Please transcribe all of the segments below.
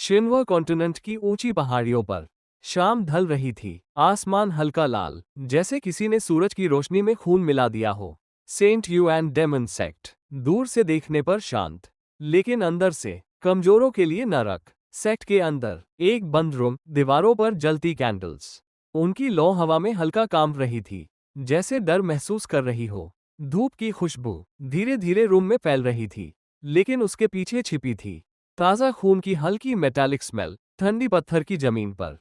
Xinhua continent की ऊंची पहाड़ियों पर शाम ढल रही थी। आसमान हल्का लाल, जैसे किसी ने सूरज की रोशनी में खून मिला दिया हो। Saint Yu and demon sect दूर से देखने पर शांत, लेकिन अंदर से कमजोरों के लिए नरक। सेक्ट के अंदर एक बंद रूम, दीवारों पर जलती कैंडल्स। उनकी लौ हवा में हल्का कांप रही थी, जैसे डर महसूस कर रही हो। धूप की खुशबू धीरे धीरे रूम में फैल रही थी, लेकिन उसके पीछे छिपी थी ताज़ा खून की हल्की मेटालिक स्मेल। ठंडी पत्थर की जमीन पर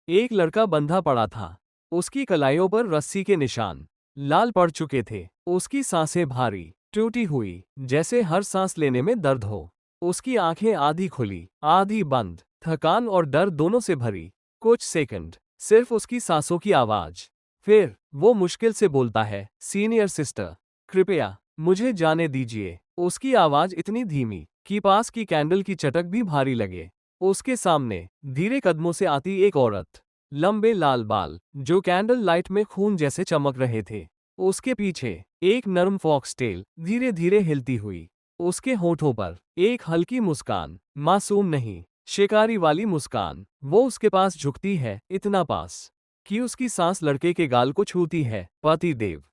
एक लड़का बंधा पड़ा था। उसकी कलाइयों पर रस्सी के निशान लाल पड़ चुके थे। उसकी सांसें भारी, टूटी हुई, जैसे हर सांस लेने में दर्द हो। उसकी आंखें आधी खुली, आधी बंद, थकान और डर दोनों से भरी। कुछ सेकंड, सिर्फ उसकी सांसों की आवाज। फिर वो मुश्किल से बोलता है, सीनियर सिस्टर, कृपया मुझे जाने दीजिए। उसकी आवाज इतनी धीमी कि पास की कैंडल की चटक भी भारी लगे। उसके सामने धीरे कदमों से आती एक औरत, लंबे लाल बाल जो कैंडल लाइट में खून जैसे चमक रहे थे। उसके पीछे एक नरम फॉक्सटेल धीरे धीरे हिलती हुई। उसके होठों पर एक हल्की मुस्कान, मासूम नहीं, शिकारी वाली मुस्कान। वो उसके पास झुकती है, इतना पास कि उसकी सांस लड़के के गाल को छूती है। पति देव,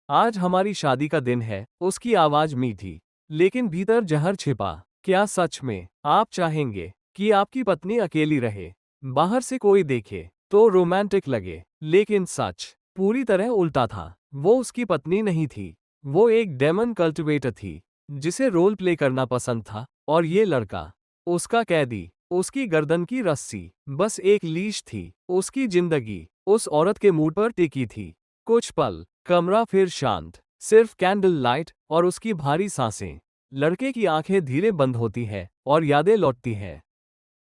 आज हमारी शादी का दिन है। उसकी आवाज मीठी, लेकिन भीतर जहर छिपा। क्या सच में आप चाहेंगे कि आपकी पत्नी अकेली रहे? बाहर से कोई देखे तो रोमांटिक लगे, लेकिन सच पूरी तरह उल्टा था। वो उसकी पत्नी नहीं थी, वो एक डेमन कल्टिवेटर थी, जिसे रोल प्ले करना पसंद था। और ये लड़का, उसका कैदी, उसकी गर्दन की रस्सी, बस एक लीश थी। उसकी जिंदगी उस औरत के मुंह पर टिकी थी। कुछ पल, कमरा फिर शांत, सिर्फ कैंडल लाइट और उसकी भारी सांसें। लड़के की आंखें धीरे बंद होती है और यादें लौटती हैं।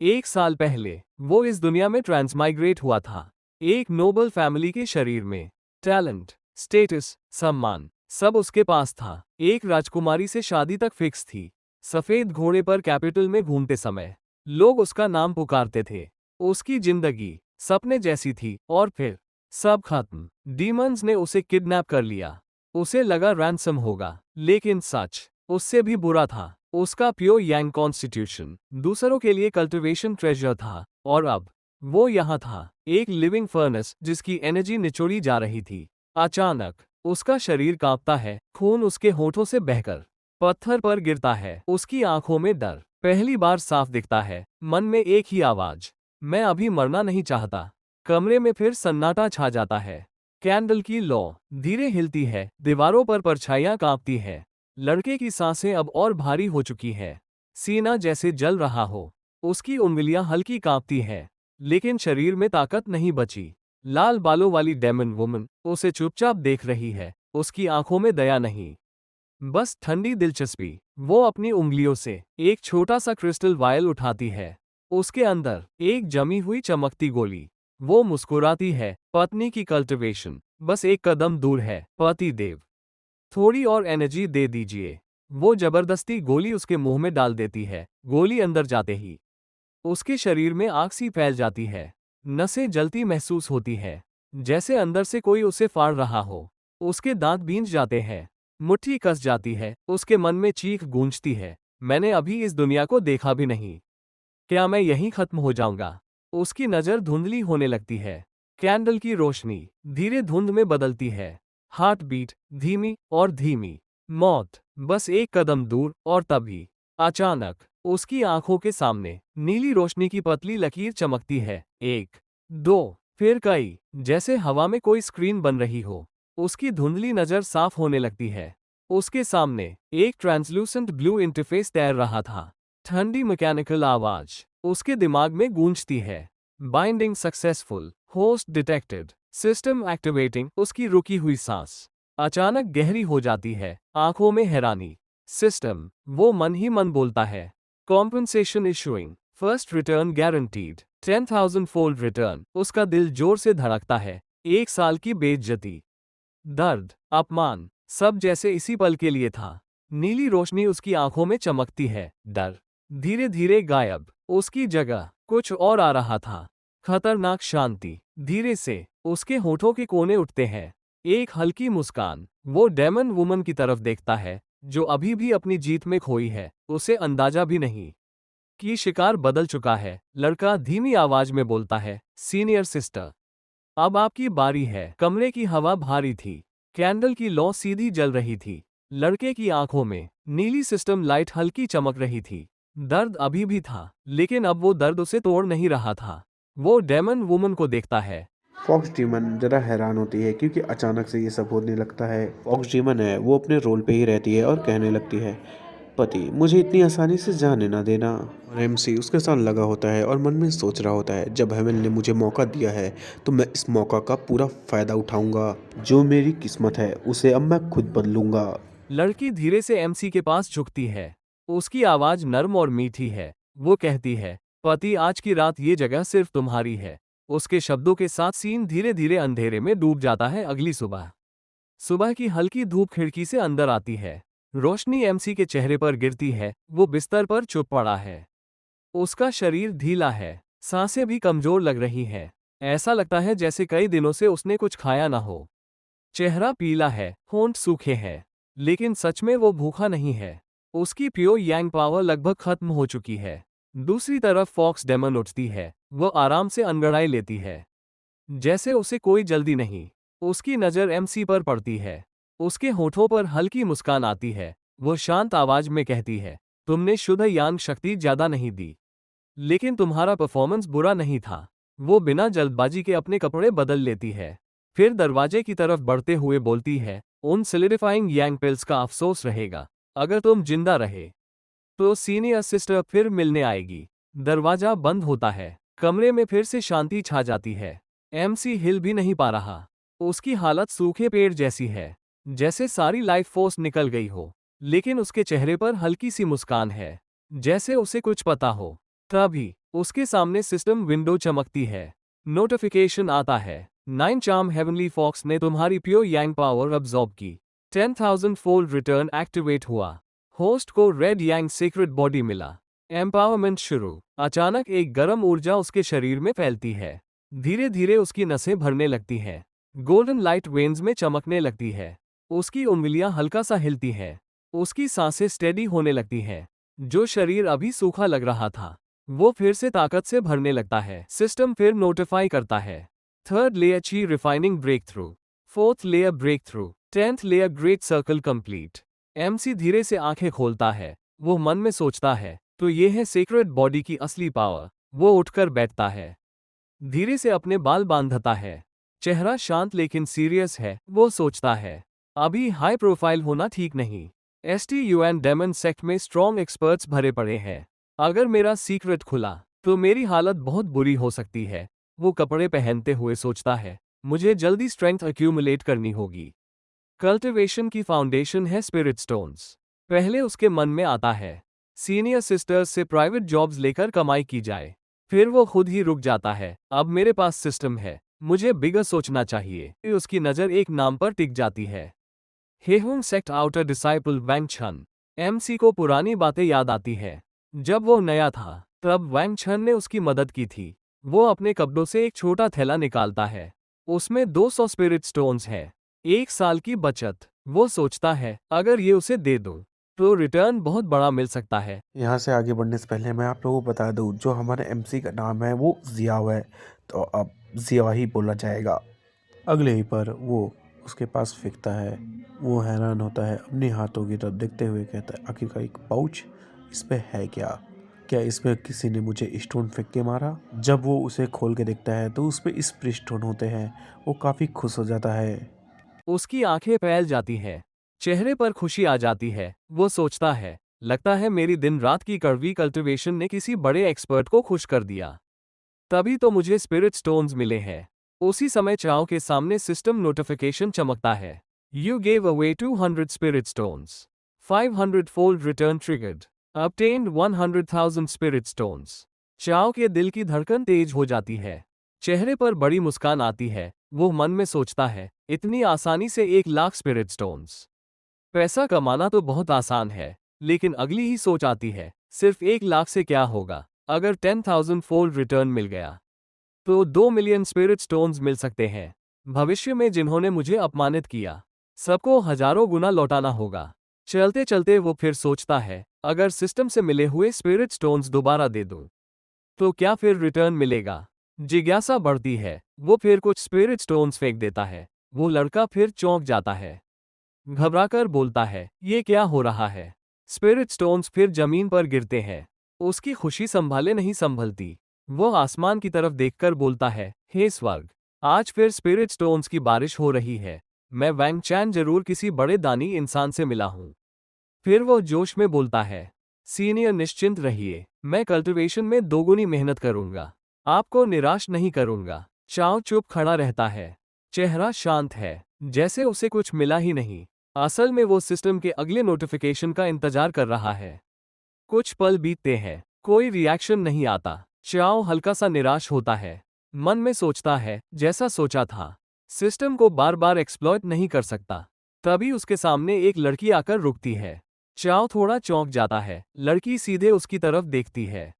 1 साल पहले वो इस दुनिया में ट्रांसमाइग्रेट हुआ था, एक नोबल फैमिली के शरीर में। टैलेंट, स्टेटस, सम्मान, सब उसके पास था। एक राजकुमारी से शादी तक फिक्स थी। सफेद घोड़े पर कैपिटल में घूमते समय लोग उसका नाम पुकारते थे। उसकी जिंदगी सपने जैसी थी, और फिर सब खत्म। डीमंस ने उसे किडनैप कर लिया। उसे लगा रैंसम होगा, लेकिन सच उससे भी बुरा था। उसका प्योर यांग कॉन्स्टिट्यूशन दूसरों के लिए कल्टिवेशन ट्रेजर था, और अब वो यहाँ था, एक लिविंग फर्नेस जिसकी एनर्जी निचोड़ी जा रही थी। अचानक उसका शरीर कांपता है, खून उसके होठों से बहकर पत्थर पर गिरता है। उसकी आंखों में डर पहली बार साफ दिखता है। मन में एक ही आवाज, मैं अभी मरना नहीं चाहता। कमरे में फिर सन्नाटा छा जाता है। कैंडल की लौ धीरे हिलती है, दीवारों पर परछाइयां कांपती है। लड़के की सांसें अब और भारी हो चुकी है, सीना जैसे जल रहा हो। उसकी उंगलियां हल्की कांपती हैं, लेकिन शरीर में ताकत नहीं बची। लाल बालों वाली डेमन वुमन उसे चुपचाप देख रही है, उसकी आंखों में दया नहीं, बस ठंडी दिलचस्पी। वो अपनी उंगलियों से एक छोटा सा क्रिस्टल वायल उठाती है। उसके अंदर एक जमी हुई चमकती गोली। वो मुस्कुराती है, पत्नी की कल्टिवेशन बस एक कदम दूर है। पति देव, थोड़ी और एनर्जी दे दीजिए। वो जबरदस्ती गोली उसके मुंह में डाल देती है। गोली अंदर जाते ही उसके शरीर में आग सी फैल जाती है। नसें जलती महसूस होती है, जैसे अंदर से कोई उसे फाड़ रहा हो। उसके दांत भींच जाते हैं, मुट्ठी कस जाती है। उसके मन में चीख गूंजती है, मैंने अभी इस दुनिया को देखा भी नहीं। क्या मैं यहीं खत्म हो जाऊंगा? उसकी नजर धुंधली होने लगती है। कैंडल की रोशनी धीरे धुंध में बदलती है। हार्ट बीट धीमी और धीमी। मौत बस एक कदम दूर। और तभी अचानक उसकी आंखों के सामने नीली रोशनी की पतली लकीर चमकती है। एक, दो, फिर कई, जैसे हवा में कोई स्क्रीन बन रही हो। उसकी धुंधली नजर साफ होने लगती है। उसके सामने एक ट्रांसलूसेंट ब्लू इंटरफेस तैर रहा था। ठंडी मैकेनिकल आवाज उसके दिमाग में गूंजती है, binding successful, host detected, system activating. उसकी रुकी हुई सांस अचानक गहरी हो जाती है, आंखों में हैरानी। सिस्टम, वो मन ही मन बोलता है, compensation issuing, first return guaranteed, 10,000 fold return. उसका दिल जोर से धड़कता है। 1 साल की बेइज्जती, दर्द, अपमान, सब जैसे इसी पल के लिए था। नीली रोशनी उसकी आंखों में चमकती है, डर धीरे धीरे गायब। उसकी जगह कुछ और आ रहा था, खतरनाक शांति। धीरे से उसके होठों के कोने उठते हैं, एक हल्की मुस्कान। वो डेमन वुमन की तरफ देखता है, जो अभी भी अपनी जीत में खोई है, उसे अंदाजा भी नहीं की शिकार बदल चुका है। लड़का धीमी आवाज में बोलता है, सीनियर सिस्टर, अब आपकी बारी है। कमरे की हवा भारी थी। कैंडल की लौ सीधी जल रही थी। लड़के की आंखों में नीली सिस्टम लाइट हल्की चमक रही थी। दर्द अभी भी था, लेकिन अब वो दर्द उसे तोड़ नहीं रहा था। वो डेमन वुमन को देखता है। फॉक्स डीमन जरा हैरान होती है क्योंकि अचानक से ये सब होने लगता है। फॉक्स डीमन है, वो अपने रोल पे ही रहती है और कहने लगती है, पति मुझे इतनी आसानी से जाने ना देना। और एमसी उसके साथ लगा होता है और मन में सोच रहा होता है, जब हेवन ने मुझे मौका दिया है तो मैं इस मौका का पूरा फायदा उठाऊंगा। जो मेरी किस्मत है उसे अब मैं खुद बदलूंगा। लड़की धीरे से एमसी के पास झुकती है। उसकी आवाज नर्म और मीठी है। वो कहती है, पति आज की रात ये जगह सिर्फ तुम्हारी है। उसके शब्दों के साथ सीन धीरे धीरे अंधेरे में डूब जाता है। अगली सुबह सुबह की हल्की धूप खिड़की से अंदर आती है। रोशनी एमसी के चेहरे पर गिरती है। वो बिस्तर पर चुप पड़ा है। उसका शरीर ढीला है। सांसें भी कमजोर लग रही हैं। ऐसा लगता है जैसे कई दिनों से उसने कुछ खाया ना हो। चेहरा पीला है, होंठ सूखे हैं, लेकिन सच में वो भूखा नहीं है। उसकी प्योर यांग पावर लगभग खत्म हो चुकी है। दूसरी तरफ फॉक्स डेमन उठती है। वो आराम से अंगड़ाई लेती है, जैसे उसे कोई जल्दी नहीं। उसकी नज़र एमसी पर पड़ती है। उसके होठों पर हल्की मुस्कान आती है। वो शांत आवाज में कहती है, तुमने शुद्ध यांग शक्ति ज्यादा नहीं दी, लेकिन तुम्हारा परफॉर्मेंस बुरा नहीं था। वो बिना जल्दबाजी के अपने कपड़े बदल लेती है। फिर दरवाजे की तरफ बढ़ते हुए बोलती है, उन सॉलिडिफाइंग यांग पिल्स का अफसोस रहेगा। अगर तुम जिंदा रहे तो सीनियर सिस्टर फिर मिलने आएगी। दरवाजा बंद होता है। कमरे में फिर से शांति छा जाती है। एमसी हिल भी नहीं पा रहा। उसकी हालत सूखे पेड़ जैसी है, जैसे सारी लाइफ फोर्स निकल गई हो। लेकिन उसके चेहरे पर हल्की सी मुस्कान है, जैसे उसे कुछ पता हो। तभी उसके सामने सिस्टम विंडो चमकती है। नोटिफिकेशन आता है, 9 चार्म हेवनली फॉक्स ने तुम्हारी प्योर यांग पावर अब्सॉर्ब की। 10,000 फोल्ड रिटर्न एक्टिवेट हुआ। होस्ट को रेड यांग सीक्रेट बॉडी मिला। एम्पावरमेंट शुरू। अचानक एक गर्म ऊर्जा उसके शरीर में फैलती है। धीरे धीरे उसकी नसें भरने लगती हैं। गोल्डन लाइट वेन्स में चमकने लगती है। उसकी उंगलियां हल्का सा हिलती हैं। उसकी सांसें स्टेडी होने लगती हैं। जो शरीर अभी सूखा लग रहा था, वो फिर से ताकत से भरने लगता है। सिस्टम फिर नोटिफाई करता है, third layer qi refining break through, fourth layer break through, 10th layer great circle complete. MC धीरे से आंखें खोलता है। वो मन में सोचता है, तो ये है सीक्रेट बॉडी की असली पावर। वो उठकर बैठता है, धीरे से अपने बाल बांधता है। चेहरा शांत लेकिन सीरियस है। वो सोचता है, अभी हाई प्रोफाइल होना ठीक नहीं। STUN डेमन सेक्ट में स्ट्रॉन्ग एक्सपर्ट्स भरे पड़े हैं। अगर मेरा सीक्रेट खुला तो मेरी हालत बहुत बुरी हो सकती है। वो कपड़े पहनते हुए सोचता है, मुझे जल्दी स्ट्रेंथ अक्यूमुलेट करनी होगी। कल्टिवेशन की फाउंडेशन है स्पिरिट स्टोन्स। पहले उसके मन में आता है, सीनियर सिस्टर्स से प्राइवेट जॉब्स लेकर कमाई की जाए। फिर वो खुद ही रुक जाता है, अब मेरे पास सिस्टम है, मुझे बिगर सोचना चाहिए। फिर उसकी नज़र एक नाम पर टिक जाती है, हेहुंग सेक्ट आउटर डिसाइपल वैंग छन। एमसी को पुरानी बातें याद आती है। जब वो नया था तब वैंग छन ने उसकी मदद की थी। वो अपने कपड़ों से एक छोटा थैला निकालता है। उसमें 200 स्पिरिट स्टोन्स है, 1 साल की बचत। वो सोचता है, अगर ये उसे दे दो तो रिटर्न बहुत बड़ा मिल सकता है। यहाँ से आगे बढ़ने से पहले मैं आप लोगों को बता दूँ, जो हमारे एमसी का नाम है वो जियाव है, तो अब जिया ही बोला जाएगा। अगले ही पर वो उसके पास फेंकता है। वो हैरान होता है, अपने हाथों की तरफ देखते हुए कहता है, आखिरकार एक पाउच, इस पे है क्या? क्या इसमें किसी ने मुझे स्टोन फेंक के मारा? जब वो उसे खोल के देखता है तो उस पे स्प्रिट स्टोन होते हैं। वो काफ़ी खुश हो जाता है। उसकी आंखें फैल जाती हैं, चेहरे पर खुशी आ जाती है। वो सोचता है, लगता है मेरी दिन रात की कड़वी कल्टिवेशन ने किसी बड़े एक्सपर्ट को खुश कर दिया, तभी तो मुझे स्पिरिट स्टोन्स मिले हैं। उसी समय चाओ के सामने सिस्टम नोटिफिकेशन चमकता है, you gave away 200 spirit stones, 500 fold return triggered, obtained 100,000 spirit stones. चाओ के दिल की धड़कन तेज हो जाती है, चेहरे पर बड़ी मुस्कान आती है। वो मन में सोचता है, इतनी आसानी से 1 लाख स्पिरिट स्टोन्स। पैसा कमाना तो बहुत आसान है, लेकिन अगली ही सोच आती है, सिर्फ 1 लाख से क्या होगा? अगर 10,000 फोल्ड रिटर्न मिल गया तो 2 मिलियन स्पिरिट स्टोन्स मिल सकते हैं। भविष्य में जिन्होंने मुझे अपमानित किया, सबको हजारों गुना लौटाना होगा। चलते चलते वो फिर सोचता है, अगर सिस्टम से मिले हुए स्पिरिट स्टोन्स दोबारा दे दूं, तो क्या फिर रिटर्न मिलेगा? जिज्ञासा बढ़ती है। वो फिर कुछ स्पिरिट स्टोन्स फेंक देता है। वो लड़का फिर चौंक जाता है, घबराकर बोलता है, ये क्या हो रहा है? स्पिरिट स्टोन्स फिर जमीन पर गिरते हैं। उसकी खुशी संभाले नहीं संभलती। वो आसमान की तरफ देखकर बोलता है, हे स्वर्ग, आज फिर स्पिरिट स्टोन्स की बारिश हो रही है। मैं वैंग चैन जरूर किसी बड़े दानी इंसान से मिला हूं। फिर वो जोश में बोलता है, सीनियर निश्चिंत रहिए, मैं कल्टीवेशन में दोगुनी मेहनत करूंगा। आपको निराश नहीं करूंगा। चाओ चुप खड़ा रहता है। चेहरा शांत है, जैसे उसे कुछ मिला ही नहीं। असल में वो सिस्टम के अगले नोटिफिकेशन का इंतजार कर रहा है। कुछ पल बीतते हैं, कोई रिएक्शन नहीं आता। चाओ हल्का सा निराश होता है। मन में सोचता है, जैसा सोचा था, सिस्टम को बार बार एक्सप्लॉइट नहीं कर सकता। तभी उसके सामने एक लड़की आकर रुकती है। चाओ थोड़ा चौंक जाता है। लड़की सीधे उसकी तरफ देखती है,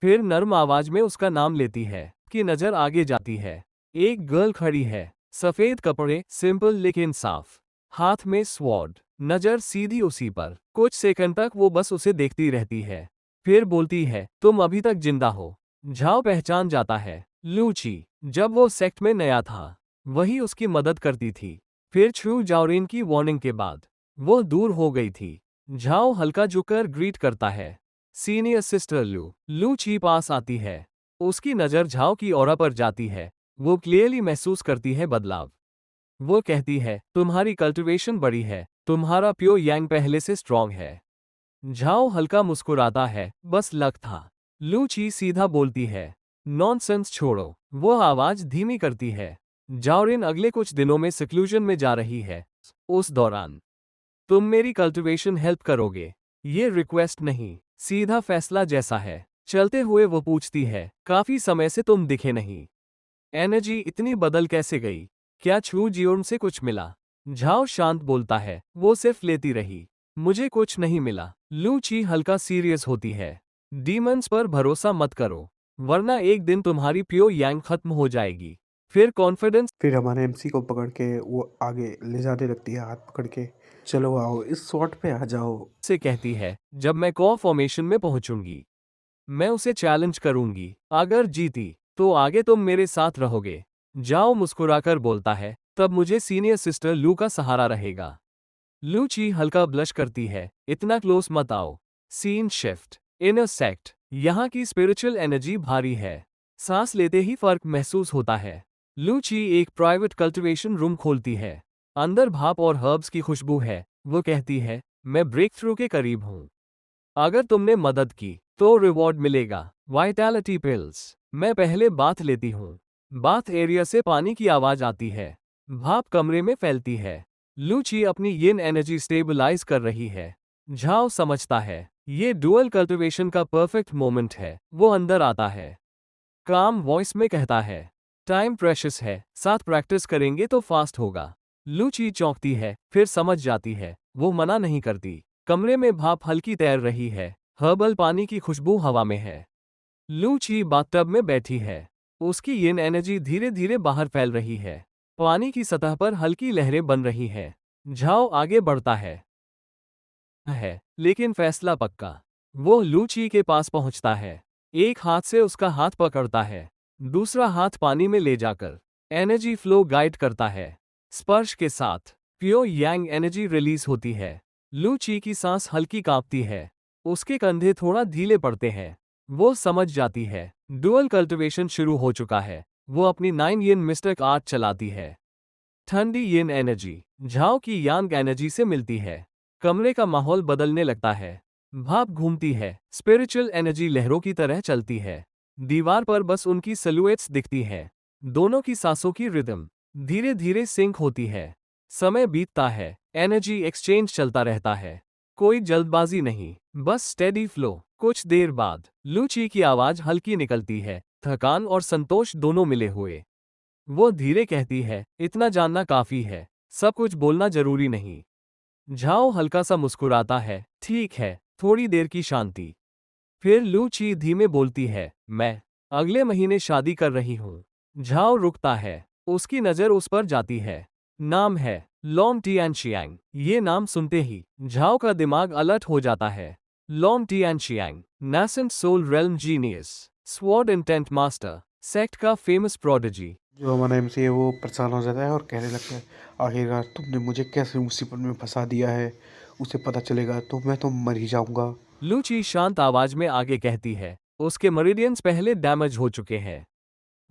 फिर नर्म आवाज में उसका नाम लेती है। की नजर आगे जाती है। एक गर्ल खड़ी है, सफेद कपड़े, सिंपल लेकिन साफ, हाथ में स्वॉर्ड। नजर सीधी उसी पर। कुछ सेकंड तक वो बस उसे देखती रहती है, फिर बोलती है, तुम अभी तक जिंदा हो। झाओ पहचान जाता है, लूची। जब वो सेक्ट में नया था, वही उसकी मदद करती थी। फिर छू जाओरिन की वार्निंग के बाद वो दूर हो गई थी। झाओ हल्का झुककर ग्रीट करता है, सीनियर सिस्टर लू ची पास आती है। उसकी नज़र झाओ की ऑरा पर जाती है। वो क्लियरली महसूस करती है बदलाव। वो कहती है, तुम्हारी कल्टीवेशन बड़ी है, तुम्हारा प्योर यांग पहले से स्ट्रांग है। झाओ हल्का मुस्कुराता है, बस लक था। लू ची सीधा बोलती है, नॉनसेंस छोड़ो। वो आवाज धीमी करती है। जाओरिन अगले कुछ दिनों में सिक्लूजन में जा रही है। उस दौरान तुम मेरी कल्टीवेशन हेल्प करोगे। ये रिक्वेस्ट नहीं, सीधा फैसला जैसा है। चलते हुए वो पूछती है, काफी समय से तुम दिखे नहीं। एनर्जी इतनी बदल कैसे गई? क्या छू जियोन से कुछ मिला? झाओ शांत बोलता है, वो सिर्फ लेती रही, मुझे कुछ नहीं मिला। लू ची हल्का सीरियस होती है, डीमंस पर भरोसा मत करो, वरना एक दिन तुम्हारी प्योर यांग खत्म हो जाएगी। फिर कॉन्फिडेंस फिर हमारे एमसी को पकड़ के वो आगे ले जाने लगती है, हाथ पकड़ के, चलो आओ इस शॉट पे आ जाओ। से कहती है, जब मैं कॉ फॉर्मेशन में पहुंचूंगी, मैं उसे चैलेंज करूंगी। अगर जीती, तो आगे तुम मेरे साथ रहोगे। जाओ मुस्कुराकर बोलता है, तब मुझे सीनियर सिस्टर लू का सहारा रहेगा। लू ची हल्का ब्लश करती है, इतना क्लोज मत आओ। Scene shift, inner sect. यहाँ की स्पिरिचुअल एनर्जी भारी है, सांस लेते ही फर्क महसूस होता है। लू ची एक प्राइवेट कल्टीवेशन रूम खोलती है। अंदर भाप और हर्ब्स की खुशबू है। वो कहती है, मैं ब्रेक थ्रू के करीब हूँ। अगर तुमने मदद की, तो रिवॉर्ड मिलेगा, वाइटैलिटी पिल्स। मैं पहले बाथ लेती हूँ। बाथ एरिया से पानी की आवाज आती है, भाप कमरे में फैलती है। लूची अपनी यिन एनर्जी स्टेबलाइज कर रही है। झाओ समझता है, ये डुअल कल्टिवेशन का परफेक्ट मोमेंट है। वो अंदर आता है, काम वॉइस में कहता है, टाइम प्रेशियस है, साथ प्रैक्टिस करेंगे तो फास्ट होगा। लूची चौंकती है, फिर समझ जाती है। वो मना नहीं करती। कमरे में भाप हल्की तैर रही है, हर्बल पानी की खुशबू हवा में है। लू ची बाथटब में बैठी है। उसकी यिन एनर्जी धीरे धीरे बाहर फैल रही है। पानी की सतह पर हल्की लहरें बन रही हैं। झाओ आगे बढ़ता है, लेकिन फैसला पक्का। वो लू ची के पास पहुंचता है, एक हाथ से उसका हाथ पकड़ता है, दूसरा हाथ पानी में ले जाकर एनर्जी फ्लो गाइड करता है। स्पर्श के साथ प्योर यांग एनर्जी रिलीज होती है। लू ची की सांस हल्की कांपती है, उसके कंधे थोड़ा ढीले पड़ते हैं। वो समझ जाती है, डुअल कल्टिवेशन शुरू हो चुका है। वो अपनी 9 यिन मिस्टिक आर्ट चलाती है। ठंडी यिन एनर्जी झाओ की यांग एनर्जी से मिलती है। कमरे का माहौल बदलने लगता है। भाप घूमती है, स्पिरिचुअल एनर्जी लहरों की तरह चलती है। दीवार पर बस उनकी सिलुएट्स दिखती हैं। दोनों की सांसों की रिदम धीरे धीरे सिंक होती है। समय बीतता है, एनर्जी एक्सचेंज चलता रहता है। कोई जल्दबाजी नहीं, बस स्टेडी फ्लो। कुछ देर बाद लूची की आवाज हल्की निकलती है, थकान और संतोष दोनों मिले हुए। वो धीरे कहती है, इतना जानना काफी है, सब कुछ बोलना जरूरी नहीं। झाओ हल्का सा मुस्कुराता है, ठीक है, थोड़ी देर की शांति। फिर लू ची धीमे बोलती है, मैं अगले महीने शादी कर रही हूँ। झाओ रुकता है, उसकी नज़र उस पर जाती है। नाम है लॉन्ग टियानशियांग। ये नाम सुनते ही झाओ का दिमाग अलर्ट हो जाता है। Long Tianxiang, nascent soul realm genius, sword intent master, sect का फेमस प्रोडिजी। जो हमारा एमसी है वो परेशान हो जाता है और कहने लगता है, आखिरकार तुमने मुझे कैसे मुसीबत में फंसा दिया है, उसे पता चलेगा तो मैं तो मर ही जाऊंगा। लूची शांत आवाज में आगे कहती है, उसके मरीडियंस पहले डैमेज हो चुके हैं।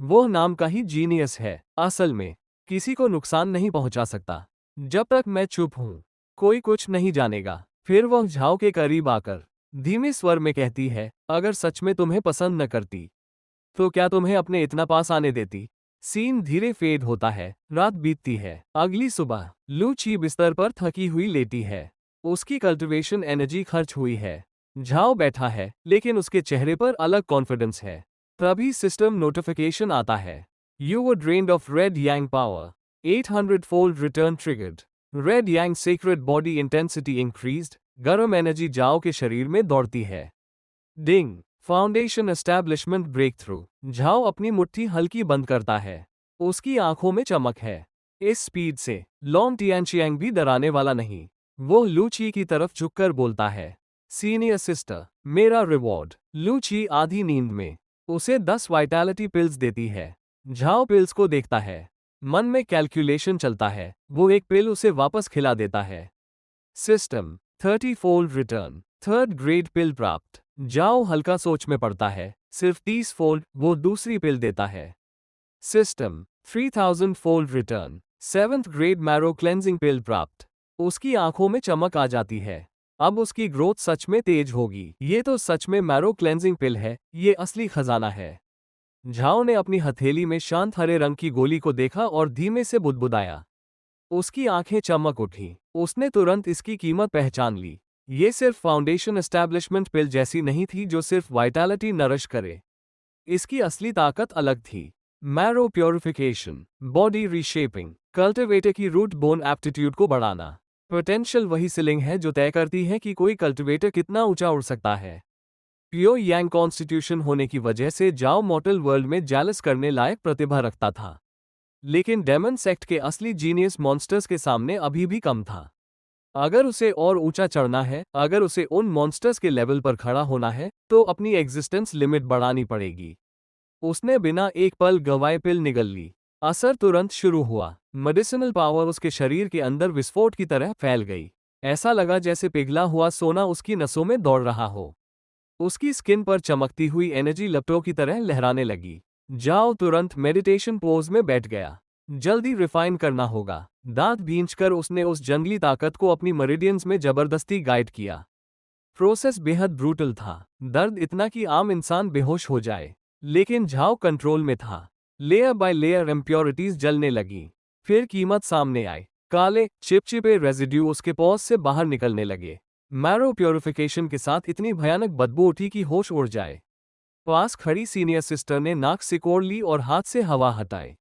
वो नाम का ही जीनियस है, असल में किसी को नुकसान नहीं पहुंचा सकता। जब तक मैं चुप हूं कोई कुछ नहीं जानेगा। फिर वह झाओ के करीब आकर धीमे स्वर में कहती है, अगर सच में तुम्हें पसंद न करती तो क्या तुम्हें अपने इतना पास आने देती। सीन धीरे फेड होता है, रात बीतती है। अगली सुबह लूची बिस्तर पर थकी हुई लेटी है। उसकी कल्टिवेशन एनर्जी खर्च हुई है। झाओ बैठा है लेकिन उसके चेहरे पर अलग कॉन्फिडेंस है। तभी सिस्टम नोटिफिकेशन आता है, you were drained of red yang power, 800 fold return triggered, red yang secret body intensity increased. गर्म एनर्जी जाओ के शरीर में दौड़ती है। Ding, foundation establishment break through. Zhao अपनी मुट्ठी हल्की बंद करता है। उसकी आंखों में चमक है। इस स्पीड से लॉन्ग टियानशियांग भी डराने वाला नहीं। वो लूची की तरफ झुककर बोलता है, सीनियर सिस्टर, मेरा रिवॉर्ड। लूची आधी नींद में उसे 10 वाइटैलिटी पिल्स देती है। झाओ पिल्स को देखता है, मन में कैलकुलेशन चलता है। वो एक पिल उसे वापस खिला देता है। System 30 fold return, third grade pill प्राप्त। जाओ हल्का सोच में पड़ता है, सिर्फ 30 फोल्ड। वो दूसरी पिल देता है। System 3000 fold return, seventh grade marrow cleansing pill प्राप्त। उसकी आंखों में चमक आ जाती है। अब उसकी ग्रोथ सच में तेज होगी। ये तो सच में मैरो क्लेंजिंग पिल है, ये असली खजाना है। झाओ ने अपनी हथेली में शांत हरे रंग की गोली को देखा और धीमे से बुदबुदाया। उसकी आंखें चमक उठी। उसने तुरंत इसकी कीमत पहचान ली। ये सिर्फ फाउंडेशन एस्टैब्लिशमेंट पिल जैसी नहीं थी जो सिर्फ वाइटैलिटी नरिश करे। इसकी असली ताकत अलग थी। Marrow purification, body reshaping, cultivator की रूट बोन एप्टीट्यूड को बढ़ाना। पोटेंशियल वही सीलिंग है जो तय करती है कि कोई कल्टिवेटर कितना ऊंचा उड़ सकता है। प्योर यांग कॉन्स्टिट्यूशन होने की वजह से जाओ मॉर्टल वर्ल्ड में जेलस करने लायक प्रतिभा रखता था। लेकिन डेमन सेक्ट के असली जीनियस मॉन्स्टर्स के सामने अभी भी कम था। अगर उसे और ऊंचा चढ़ना है, अगर उसे उन मॉन्स्टर्स के लेवल पर खड़ा होना है, तो अपनी एग्जिस्टेंस लिमिट बढ़ानी पड़ेगी। उसने बिना एक पल गवाए पिल निगल ली। असर तुरंत शुरू हुआ। मेडिसिनल पावर उसके शरीर के अंदर विस्फोट की तरह फैल गई। ऐसा लगा जैसे पिघला हुआ सोना उसकी नसों में दौड़ रहा हो। उसकी स्किन पर चमकती हुई एनर्जी लपटों की तरह लहराने लगी। जाओ तुरंत मेडिटेशन पोज में बैठ गया। जल्दी रिफाइन करना होगा। दांत भींचकर उसने उस जंगली ताकत को अपनी मेरिडियंस में जबरदस्ती गाइड किया। प्रोसेस बेहद ब्रूटल था। दर्द इतना कि आम इंसान बेहोश हो जाए। लेकिन झाओ कंट्रोल में था। लेयर बाय लेयर इम्प्योरिटीज जलने लगी। फिर कीमत सामने आई। काले चिपचिपे रेजिड्यू उसके पॉज से बाहर निकलने लगे। मैरो प्योरिफिकेशन के साथ इतनी भयानक बदबू उठी कि होश उड़ जाए। पास खड़ी सीनियर सिस्टर ने नाक सिकोड़ ली और हाथ से हवा हटाई।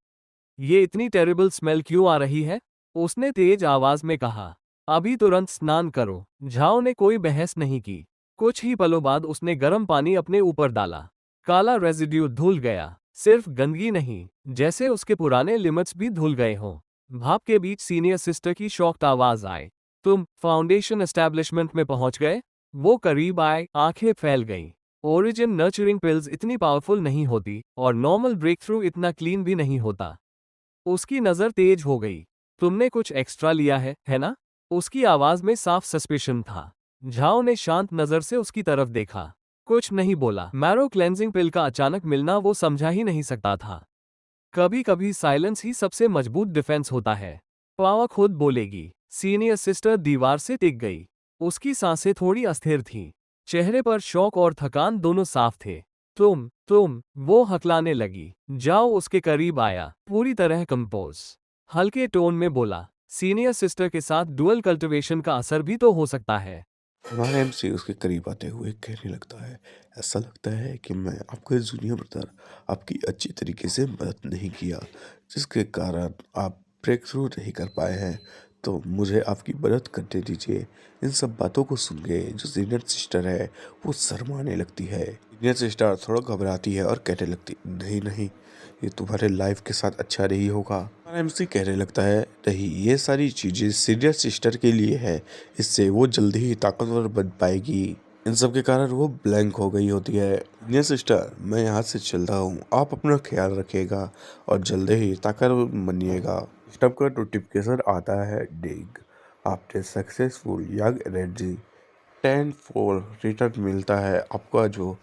ये इतनी टेरिबल स्मेल क्यों आ रही है? उसने तेज आवाज में कहा। अभी तुरंत स्नान करो। झाओ ने कोई बहस नहीं की। कुछ ही पलों बाद उसने गर्म पानी अपने ऊपर डाला। काला रेजिड्यू धुल गया। सिर्फ गंदगी नहीं, जैसे उसके पुराने लिमिट्स भी धुल गए हों। भाप के बीच सीनियर सिस्टर की शॉक्ड आवाज आए, तुम फाउंडेशन एस्टैब्लिशमेंट में पहुंच गए? वो करीब आए, आंखें फैल गईं। ओरिजिन नर्चरिंग पिल्स इतनी पावरफुल नहीं होती और नॉर्मल ब्रेक थ्रू इतना क्लीन भी नहीं होता। उसकी नजर तेज हो गई। तुमने कुछ एक्स्ट्रा लिया है ना? उसकी आवाज में साफ सस्पिशन था। झाओ ने शांत नजर से उसकी तरफ देखा। कुछ नहीं बोला। मैरो क्लेंजिंग पिल का अचानक मिलना वो समझा ही नहीं सकता था। कभी कभी साइलेंस ही सबसे मजबूत डिफेंस होता है। पावा खुद बोलेगी। सीनियर सिस्टर दीवार से टिक गई। उसकी सांसें थोड़ी अस्थिर थीं। चेहरे पर शौक और थकान दोनों साफ थे। तुम, वो हकलाने लगी। जाओ उसके करीब आया, पूरी तरह कंपोज। हल्के टोन में बोला, सीनियर सिस्टर के साथ डुअल कल्टिवेशन का असर भी तो हो सकता है। हमारा एमसी उसके करीब आते हुए कहने लगता है, ऐसा लगता है कि मैं आपके जूनियर ब्रदर आपकी अच्छी तरीके से मदद नहीं किया, जिसके कारण आप ब्रेक थ्रू नहीं कर पाए हैं। तो मुझे आपकी मदद करने दीजिए। इन सब बातों को सुन के जो सीनियर सिस्टर है वो शर्माने लगती है। सीनियर सिस्टर थोड़ा घबराती है और कहने लगती, नहीं नहीं, ये तुम्हारे लाइफ के साथ अच्छा नहीं होगा। हमारा एमसी कहने लगता है, नहीं, ये सारी चीज़ें सीनियर सिस्टर के लिए है, इससे वो जल्दी ही ताकतवर बन पाएगी। इन सब के कारण वो ब्लैंक हो गई होती है। डियर सिस्टर, मैं यहाँ से चलता हूँ, आप अपना ख्याल रखिएगा और जल्दी ही ताकतवर बनिएगा। स्टब का नोटिफिकेशन आता है, ding after successful yang energy 10 fold return मिलता है। आपका जो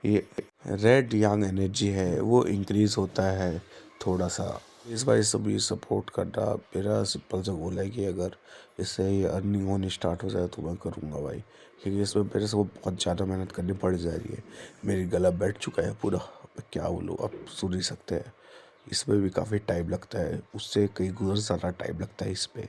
ये रेड यंग एनर्जी है वो इंक्रीज होता है थोड़ा सा। इस बार सभी सपोर्ट करना। मेरा सिंपल सा गोल है कि अगर इससे ही अर्निंग होनी स्टार्ट हो जाए तो मैं करूँगा भाई, क्योंकि इसमें मेरे से वो बहुत ज़्यादा मेहनत करनी पड़ जा रही है। मेरी गला बैठ चुका है पूरा, मैं क्या बोलूँ, अब सुन ही सकते हैं। इसमें भी काफ़ी टाइम लगता है, उससे कई गुना ज़्यादा टाइम लगता है। इसमें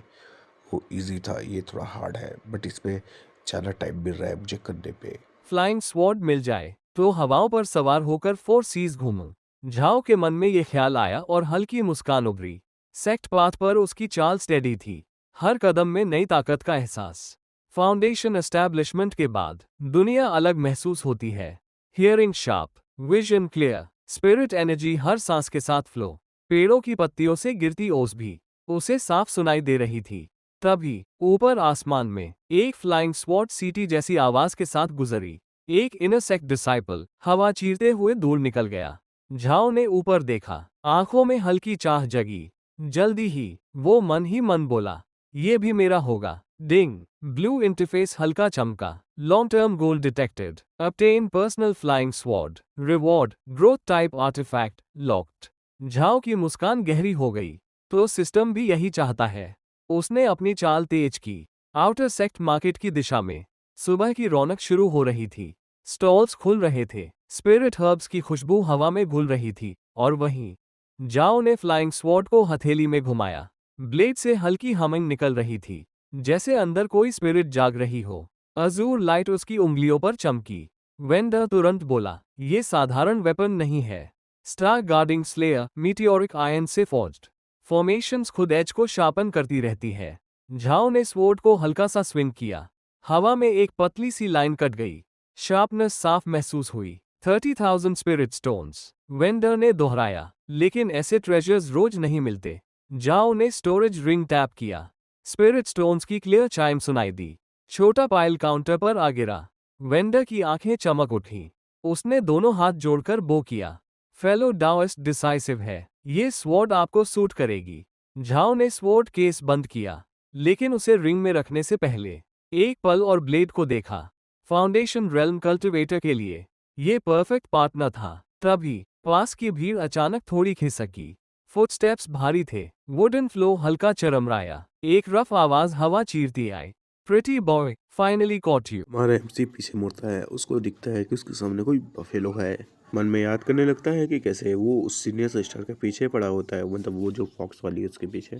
वो इजी था, ये थोड़ा हार्ड है, बट इसमें ज़्यादा टाइम मिल रहा है मुझे करने पे। फ्लाइंग स्वॉर्ड मिल जाए तो हवाओं पर सवार होकर 4 सीज घूमूं। झाओ के मन में ये ख्याल आया और हल्की मुस्कान उभरी। सेक्ट पाथ पर उसकी चाल स्टेडी थी, हर कदम में नई ताकत का एहसास। फाउंडेशन एस्टैब्लिशमेंट के बाद दुनिया अलग महसूस होती है। Hearing sharp, vision clear, spirit energy हर सांस के साथ फ्लो। पेड़ों की पत्तियों से गिरती ओस भी उसे साफ सुनाई दे रही थी। तभी ऊपर आसमान में एक फ्लाइंग स्वॉर्ड सीटी जैसी आवाज के साथ गुजरी। एक इनरसेक्ट डिसाइपल हवा चीरते हुए दूर निकल गया। झाओ ने ऊपर देखा, आंखों में हल्की चाह जगी। जल्दी ही वो मन ही मन बोला, ये भी मेरा होगा। डिंग, ब्लू इंटरफेस हल्का चमका। Long term goal detected. obtain personal flying sword. Reward, growth type artifact locked. Zhao की मुस्कान गहरी हो गई। तो सिस्टम भी यही चाहता है। उसने अपनी चाल तेज की। आउटर सेक्ट मार्केट की दिशा में सुबह की रौनक शुरू हो रही थी। स्टॉल्स खुल रहे थे, स्पिरिट हर्ब्स की खुशबू हवा में घुल रही थी। और वहीं जाओ ने फ्लाइंग स्वॉर्ड को हथेली में घुमाया। ब्लेड से हल्की हमिंग निकल रही थी, जैसे अंदर कोई स्पिरिट जाग रही हो। अजूर लाइट उसकी उंगलियों पर चमकी। वेंडर तुरंत बोला, ये साधारण वेपन नहीं है। Star guarding slayer meteoric ion से फॉर्ज्ड। फॉर्मेशंस खुद एज को शार्पन करती रहती है। झाओ ने स्वॉर्ड को हल्का सा स्विंग किया। हवा में एक पतली सी लाइन कट गई। शार्पनेस साफ महसूस हुई। 30,000 स्पिरिट स्टोन्स। वेंडर ने दोहराया, लेकिन ऐसे ट्रेजर्स रोज नहीं मिलते। जाओ ने स्टोरेज रिंग टैप किया। स्पिरिट स्टोन्स की क्लियर चाइम सुनाई दी। छोटा पाइल काउंटर पर आ गिरा। वेंडर की आंखें चमक उठी। उसने दोनों हाथ जोड़कर बो किया। फेलो डाओइस्ट डिसाइसिव है, ये स्वॉर्ड आपको सूट करेगी। झाओ ने स्वॉर्ड केस बंद किया, लेकिन उसे रिंग में रखने से पहले एक पल और ब्लेड को देखा। फाउंडेशन रेल्म कल्टिवेटर के लिए ये परफेक्ट पार्टनर था। तभी पास की भीड़ अचानक थोड़ी खिसकी। फुटस्टेप्स भारी थे, वुडन फ्लो हल्का चरमराया। एक रफ आवाज हवा चीरती आई, pretty boy finally caught you. हमारा एमसी पीछे मुड़ता है, उसको दिखता है कि उसके सामने कोई बफेलो है। मन में याद करने लगता है कि कैसे वो उस सीनियर सिस्टर के पीछे पड़ा होता है, मतलब वो जो फॉक्स वाली है उसके पीछे।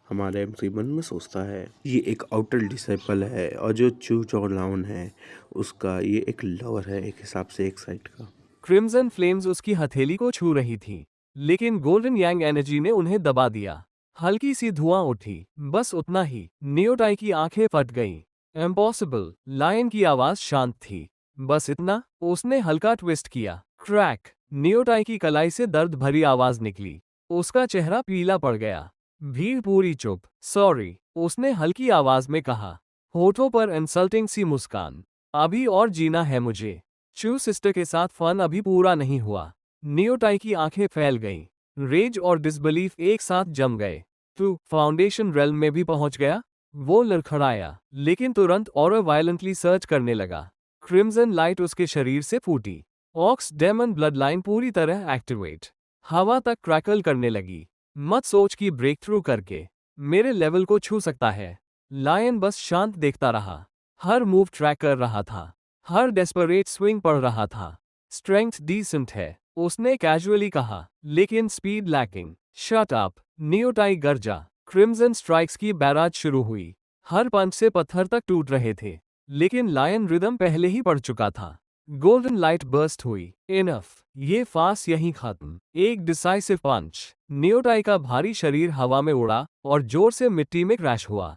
हमारा एमसी मन में सोचता है ये एक आउटर डिसाइपल है, और जो चू चौलाउन है उसका ये एक लवर है, एक हिसाब से एक साइड का। क्रिम्सन फ्लेम्स उसकी हथेली को छू रही थी, लेकिन गोल्डन यांग एनर्जी ने उन्हें दबा दिया। हल्की सी धुआं उठी, बस उतना ही। नियोटाई की आंखें फट गईं। इम्पॉसिबल। लायन की आवाज शांत थी। बस इतना। उसने हल्का ट्विस्ट किया। क्रैक। नियोटाई की कलाई से दर्द भरी आवाज निकली। उसका चेहरा पीला पड़ गया। भीड़ पूरी चुप। सॉरी, उसने हल्की आवाज में कहा, होठों पर इंसल्टिंग सी मुस्कान। अभी और जीना है मुझे। चू सिस्टर के साथ फन अभी पूरा नहीं हुआ। नियोटाई की आंखें फैल गईं। रेज और डिसबिलीफ एक साथ जम गए। तू फाउंडेशन रेल्म में भी पहुंच गया? वो लड़खड़ाया, लेकिन तुरंत और वायलेंटली सर्च करने लगा। क्रिम्सन लाइट उसके शरीर से फूटी। ऑक्स डेमन ब्लड लाइन पूरी तरह एक्टिवेट। हवा तक क्रैकल करने लगी। मत सोच कि ब्रेक थ्रू करके मेरे लेवल को छू सकता है। लायन बस शांत देखता रहा। हर मूव ट्रैक कर रहा था, हर डेस्परेट स्विंग पड़ रहा था। स्ट्रेंथ डिसेंट है, उसने कैजुअली कहा, लेकिन स्पीड लैकिंग। शट अप, नियोटाई गर्जा। क्रिम्सन स्ट्राइक्स की बैराज शुरू हुई। हर पंच से पत्थर तक टूट रहे थे, लेकिन लायन रिदम पहले ही पड़ चुका था। गोल्डन लाइट बर्स्ट हुई। इनफ, ये फास यहीं खत्म। एक डिसाइसिव पंच। नियोटाई का भारी शरीर हवा में उड़ा और जोर से मिट्टी में क्रैश हुआ।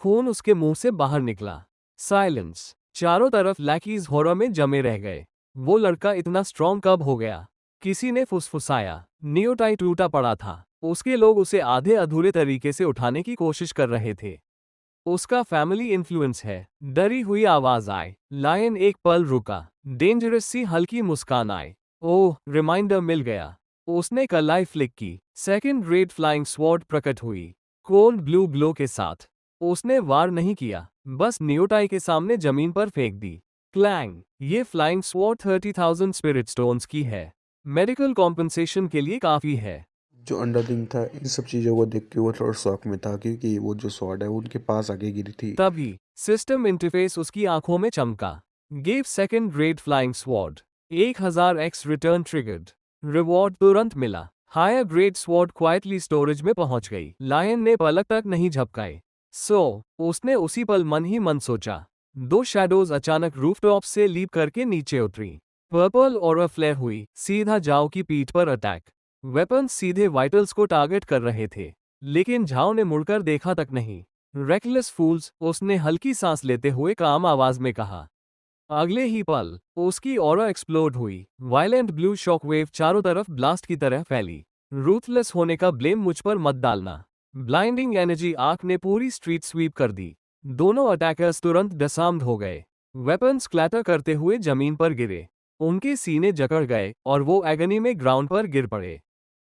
खून उसके मुंह से बाहर निकला। साइलेंस। चारों तरफ लैकीज हॉरर में जमे रह गए। वो लड़का इतना स्ट्रॉन्ग कब हो गया? किसी ने फुसफुसाया। नियोटाई टूटा पड़ा था। उसके लोग उसे आधे अधूरे तरीके से उठाने की कोशिश कर रहे थे। उसका फैमिली इन्फ्लुएंस है। डरी हुई आवाज आए। लायन एक पल रुका। डेंजरस सी हल्की मुस्कान आए। ओह, रिमाइंडर मिल गया। उसने कलाई फ्लिक की। सेकंड रेड फ्लाइंग स्वॉर्ड प्रकट हुई, कोल्ड ब्लू ग्लो के साथ। उसने वार नहीं किया, बस नियोटाई के सामने जमीन पर फेंक दी। क्लैंग। ये फ्लाइंग स्वॉर्ड 30,000 स्पिरिट स्टोन्स की है। मेडिकल कॉम्पनसेशन के लिए काफी है। जो अंडरथिंग था इन सब चीज़ों को देख के वो थोड़ा शॉक में था, क्योंकि वो जो स्वॉर्ड है वो उनके पास आके गिरी थी। तभी सिस्टम इंटरफेस उसकी आंखों में चमका। Give second red flying sword. 1000 x return triggered. Reward तुरंत मिला। Higher grade sword quietly storage में पहुंच गई। लायन ने पलक तक नहीं झपकाए। उसने उसी पल मन ही मन सोचा। दो शैडोज अचानक रूफटॉप से लीप करके नीचे उतरी। पर्पल और फ्लेयर हुई, सीधा जाओ की पीठ पर अटैक। वेपन्स सीधे वाइटल्स को टारगेट कर रहे थे, लेकिन झाओ ने मुड़कर देखा तक नहीं। रेकलेस फूल्स, उसने हल्की सांस लेते हुए काम आवाज में कहा। अगले ही पल उसकी ऑरा एक्सप्लोड हुई। वायलेंट ब्लू शॉकवेव चारों तरफ ब्लास्ट की तरह फैली। रूथलेस होने का ब्लेम मुझ पर मत डालना। ब्लाइंडिंग एनर्जी आर्क ने पूरी स्ट्रीट स्वीप कर दी। दोनों अटैकर्स तुरंत डिसआर्म्ड हो गए। वेपन्स क्लैटर करते हुए जमीन पर गिरे। उनके सीने जकड़ गए और वो एगनी में ग्राउंड पर गिर पड़े,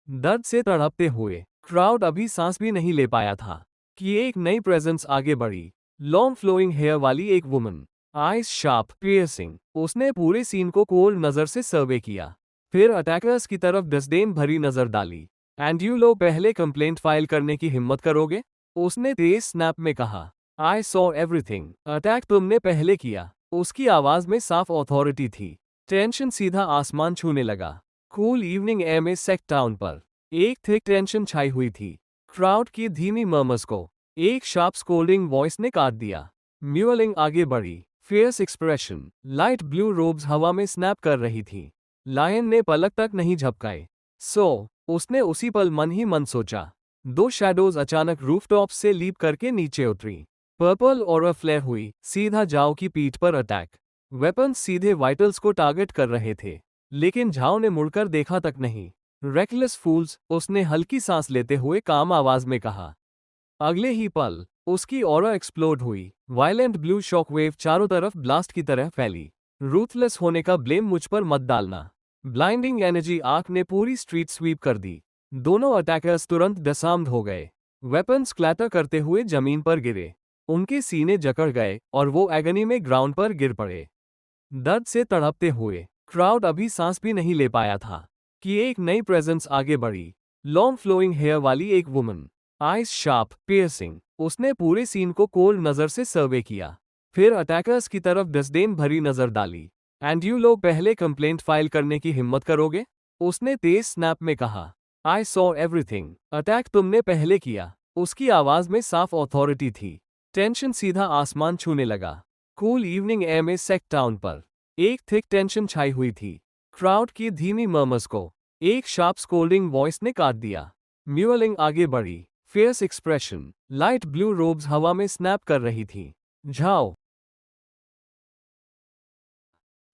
दर्द से तड़पते हुए। क्राउड अभी सांस भी नहीं ले पाया था कि एक नई प्रेजेंस आगे बढ़ी। लॉन्ग फ्लोइंग हेयर वाली एक वुमन, आइज शार्प पियर्सिंग। उसने पूरे सीन को कोल्ड नजर से सर्वे किया, फिर अटैकर्स की तरफ डिस्डेन भरी नजर डाली। एंड यू लोग पहले कंप्लेंट फाइल करने की हिम्मत करोगे? उसने तेज स्नैप में कहा। I saw everything. अटैक तुमने पहले किया। उसकी आवाज में साफ अथॉरिटी थी। टेंशन सीधा आसमान छूने लगा। कूल इवनिंग एयर में सेक टाउन पर एक थिक टेंशन छाई हुई थी। क्राउड की धीमी मर्मर्स को एक शार्प स्कोल्डिंग वॉइस ने काट दिया। म्यूलिंग आगे बढ़ी, fierce expression. Light blue robes हवा में स्नैप कर रही थी। लायन ने पलक तक नहीं झपकाए। उसने उसी पल मन ही मन सोचा। दो शैडोज अचानक रूफटॉप से लीप करके नीचे उतरी। पर्पल और फ्लेयर हुई, सीधा जाओ की पीठ पर अटैक। वेपन्स सीधे वाइटल्स को टारगेट कर रहे थे, लेकिन झाओ ने मुड़कर देखा तक नहीं। रेकलेस फूल्स, उसने हल्की सांस लेते हुए काम आवाज में कहा। अगले ही पल उसकी ऑरा एक्सप्लोड हुई। वायलेंट ब्लू शॉकवेव चारों तरफ ब्लास्ट की तरह फैली। रूथलेस होने का ब्लेम मुझ पर मत डालना। ब्लाइंडिंग एनर्जी आर्क ने पूरी स्ट्रीट स्वीप कर दी। दोनों अटैकर्स तुरंत डिसआर्म्ड हो गए। वेपन्स क्लैटर करते हुए जमीन पर गिरे। उनके सीने जकड़ गए और वो एगनी में ग्राउंड पर गिर पड़े, दर्द से तड़पते हुए। क्राउड अभी सांस भी नहीं ले पाया था कि एक नई प्रेजेंस आगे बढ़ी। लॉन्ग फ्लोइंग हेयर वाली एक वुमन, आइज शार्प पियर्सिंग। उसने पूरे सीन को कोल्ड नजर से सर्वे किया, फिर अटैकर्स की तरफ डिस्डेन भरी नजर डाली। एंड यू लोग पहले कंप्लेंट फाइल करने की हिम्मत करोगे? उसने तेज स्नैप में कहा। I saw everything. अटैक तुमने पहले किया। उसकी आवाज में साफ अथॉरिटी थी। टेंशन सीधा आसमान छूने लगा। कूल इवनिंग एयर में सेक टाउन पर एक थिक टेंशन छाई हुई थी। क्राउड की धीमी मर्मर्स को एक शार्प स्कोल्डिंग वॉइस ने काट दिया। म्यूलिंग आगे बढ़ी, fierce expression. Light blue robes हवा में स्नैप कर रही थी। झाओ,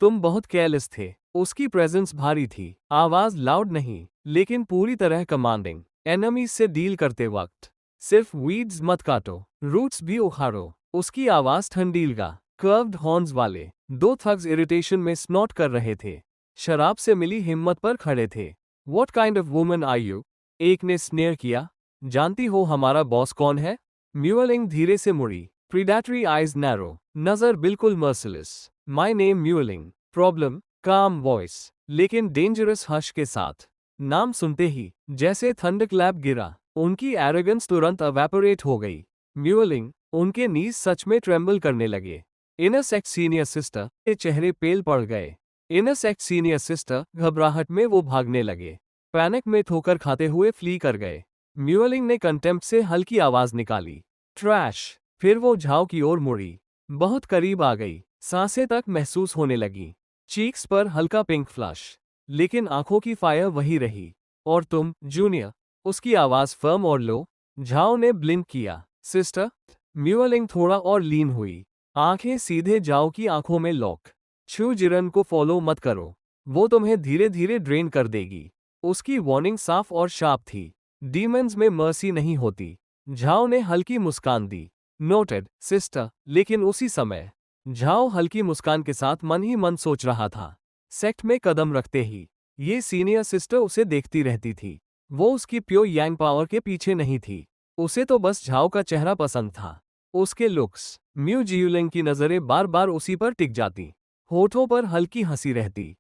तुम बहुत केयरलेस थे। उसकी प्रेजेंस भारी थी, आवाज लाउड नहीं, लेकिन पूरी तरह कमांडिंग। एनिमीज से डील करते वक्त सिर्फ वीड्स मत काटो, रूट्स भी उखाड़ो। उसकी आवाज ठंडीलगा, कर्व्ड हॉर्न्स वाले। दो थग्स इरिटेशन में स्नॉट कर रहे थे, शराब से मिली हिम्मत पर खड़े थे। What kind of woman are you? एक ने स्नेयर किया। जानती हो हमारा बॉस कौन है? म्यूलिंग धीरे से मुड़ी, प्रीडेटरी आइज नैरो, नजर बिल्कुल merciless. My name mewling. Problem? काम वॉइस, लेकिन डेंजरस हश के साथ। नाम सुनते ही जैसे थंडरक्लैप गिरा, उनकी एरोगेंस तुरंत अवेपोरेट हो गई। म्यूलिंग, उनके नीज सच में ट्रेम्बल करने लगे। इनर सेक्ट सीनियर सिस्टर के चेहरे पेल पड़ गए। इनर सेक्ट सीनियर सिस्टर, घबराहट में वो भागने लगे, पैनिक में ठोकर खाते हुए फ्ली कर गए। म्यूलिंग ने कंटेम्प्ट से हल्की आवाज निकाली, ट्रैश। फिर वो झाओ की ओर मुड़ी, बहुत करीब आ गई, सांसें तक महसूस होने लगी। चीक्स पर हल्का पिंक फ्लश, लेकिन आंखों की फायर वही रही। और तुम, जूनियर? उसकी आवाज फर्म और लो। झाओ ने ब्लिंक किया। सिस्टर? म्यूलिंग थोड़ा और लीन हुई, आंखें सीधे जाओ की आंखों में लॉक। छू जिरन को फॉलो मत करो, वो तुम्हें धीरे धीरे ड्रेन कर देगी। उसकी वार्निंग साफ और शार्प थी। डीमंस में मर्सी नहीं होती। झाओ ने हल्की मुस्कान दी। Noted sister. लेकिन उसी समय झाओ हल्की मुस्कान के साथ मन ही मन सोच रहा था। सेक्ट में कदम रखते ही ये सीनियर सिस्टर उसे देखती रहती थी। वो उसकी प्योर यांग पावर के पीछे नहीं थी। उसे तो बस झाओ का चेहरा पसंद था, उसके लुक्स। म्यू जियूलिंग की नजरें बार बार उसी पर टिक जाती, होठों पर हल्की हंसी रहती।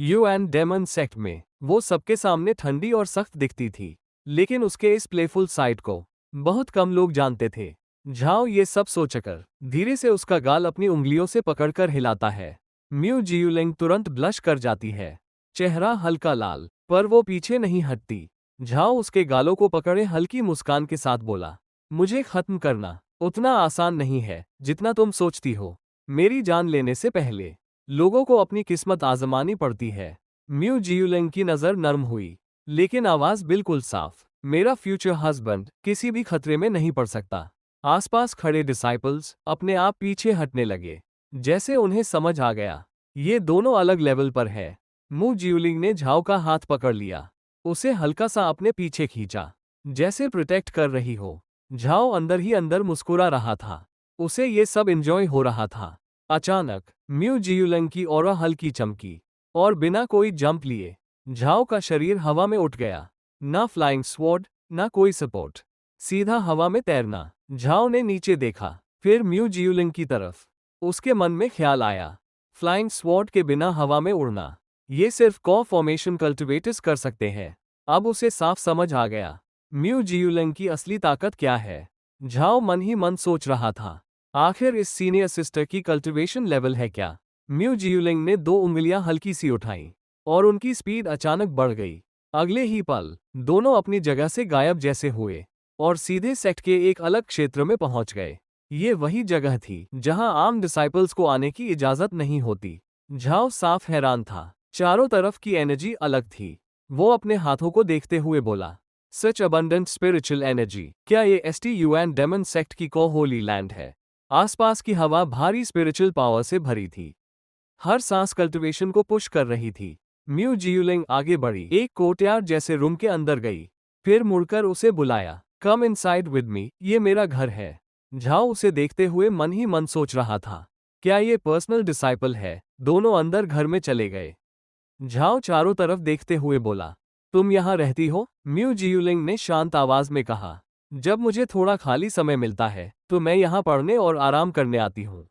यू एंड डेमन सेक्ट में वो सबके सामने ठंडी और सख्त दिखती थी, लेकिन उसके इस प्लेफुल साइड को बहुत कम लोग जानते थे। झाओ ये सब सोचकर धीरे से उसका गाल अपनी उंगलियों से पकड़कर हिलाता है। म्यू जियूलिंग तुरंत ब्लश कर जाती है, चेहरा हल्का लाल, पर वो पीछे नहीं हटती। झाओ उसके गालों को पकड़े हल्की मुस्कान के साथ बोला, मुझे खत्म करना उतना आसान नहीं है जितना तुम सोचती हो। मेरी जान लेने से पहले लोगों को अपनी किस्मत आजमानी पड़ती है। म्यू जियूलिंग की नजर नर्म हुई, लेकिन आवाज बिल्कुल साफ। मेरा फ्यूचर हस्बैंड किसी भी खतरे में नहीं पड़ सकता। आसपास खड़े डिसाइपल्स अपने आप पीछे हटने लगे, जैसे उन्हें समझ आ गया ये दोनों अलग लेवल पर है। म्यू जियूलिंग ने झाओ का हाथ पकड़ लिया, उसे हल्का सा अपने पीछे खींचा, जैसे प्रोटेक्ट कर रही हो। झाओ अंदर ही अंदर मुस्कुरा रहा था, उसे ये सब एंजॉय हो रहा था। अचानक म्यू जियूलिंग की ऑरा हल्की चमकी, और बिना कोई जंप लिए झाओ का शरीर हवा में उठ गया। ना फ्लाइंग स्वॉर्ड, ना कोई सपोर्ट, सीधा हवा में तैरना। झाओ ने नीचे देखा, फिर म्यू जियूलिंग की तरफ। उसके मन में ख्याल आया, फ्लाइंग स्वॉर्ड के बिना हवा में उड़ना, ये सिर्फ कॉ फॉर्मेशन कल्टिवेटर्स कर सकते हैं। अब उसे साफ समझ आ गया म्यू जियूलिंग की असली ताकत क्या है। झाओ मन ही मन सोच रहा था, आखिर इस सीनियर सिस्टर की कल्टिवेशन लेवल है क्या। म्यू जियूलिंग ने 2 उंगलियां हल्की सी उठाई, और उनकी स्पीड अचानक बढ़ गई। अगले ही पल दोनों अपनी जगह से गायब जैसे हुए, और सीधे सेक्ट के एक अलग क्षेत्र में पहुंच गए। ये वही जगह थी जहां आम डिसाइपल्स को आने की इजाजत नहीं होती। झाओ साफ हैरान था, चारों तरफ की एनर्जी अलग थी। वो अपने हाथों को देखते हुए बोला, सच अबंडेंट स्पिरिचुअल एनर्जी, क्या ये STUN डेमन सेक्ट की को होली लैंड है। आसपास की हवा भारी स्पिरिचुअल पावर से भरी थी, हर सांस कल्टिवेशन को पुश कर रही थी। म्यू जियूलिंग आगे बढ़ी, एक कोर्टयार्ड जैसे रूम के अंदर गई, फिर मुड़कर उसे बुलाया, कम इनसाइड विद मी, ये मेरा घर है। झाओ उसे देखते हुए मन ही मन सोच रहा था, क्या ये पर्सनल डिसाइपल है। दोनों अंदर घर में चले गए। झाओ चारों तरफ देखते हुए बोला, तुम यहाँ रहती हो। म्यू जियूलिंग ने शांत आवाज में कहा, जब मुझे थोड़ा खाली समय मिलता है तो मैं यहाँ पढ़ने और आराम करने आती हूँ।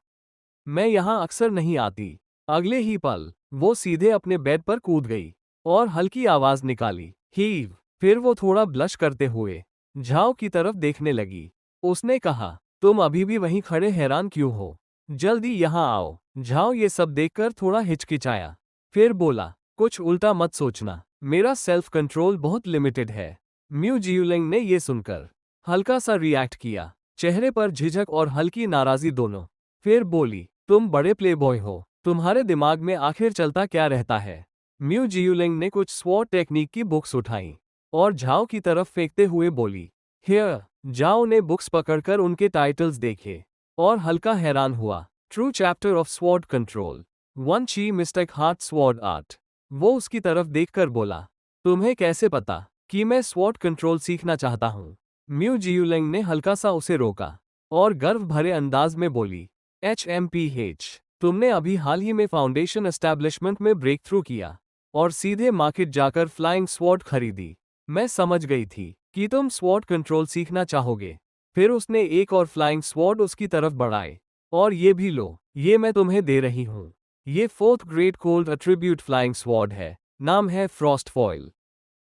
मैं यहाँ अक्सर नहीं आती। अगले ही पल वो सीधे अपने बेड पर कूद गई और हल्की आवाज निकाली, हीव। फिर वो थोड़ा ब्लश करते हुए झाओ की तरफ देखने लगी। उसने कहा, तुम अभी भी वहीं खड़े हैरान क्यों हो, जल्दी यहाँ आओ। झाओ ये सब देखकर थोड़ा हिचकिचाया, फिर बोला, कुछ उल्टा मत सोचना, मेरा सेल्फ कंट्रोल बहुत लिमिटेड है। म्यू जियूलिंग ने ये सुनकर हल्का सा रिएक्ट किया, चेहरे पर झिझक और हल्की नाराजगी दोनों। फिर बोली, तुम बड़े प्लेबॉय हो, तुम्हारे दिमाग में आखिर चलता क्या रहता है। म्यू जियूलिंग ने कुछ स्वॉर्ड टेक्निक की बुक्स उठाई और झाओ की तरफ फेंकते हुए बोली, हियर। झाओ ने बुक्स पकड़कर उनके टाइटल्स देखे और हल्का हैरान हुआ, true chapter of sword control, one ची मिस्टेक हार्ट स्वॉर्ड आर्ट। वो उसकी तरफ देखकर बोला, तुम्हें कैसे पता कि मैं स्वॉर्ड कंट्रोल सीखना चाहता हूँ। म्यू जियूलिंग ने हल्का सा उसे रोका और गर्व भरे अंदाज में बोली, HMPH, तुमने अभी हाल ही में फाउंडेशन एस्टैब्लिशमेंट में ब्रेक थ्रू किया और सीधे मार्केट जाकर फ्लाइंग स्वॉर्ड खरीदी। मैं समझ गई थी कि तुम स्वॉर्ड कंट्रोल सीखना चाहोगे। फिर उसने एक और फ्लाइंग स्वॉर्ड उसकी तरफ बढ़ाए, और ये भी लो, ये मैं तुम्हें दे रही हूँ। ये 4th grade cold attribute flying sword है, नाम है फ्रॉस्ट फॉयल।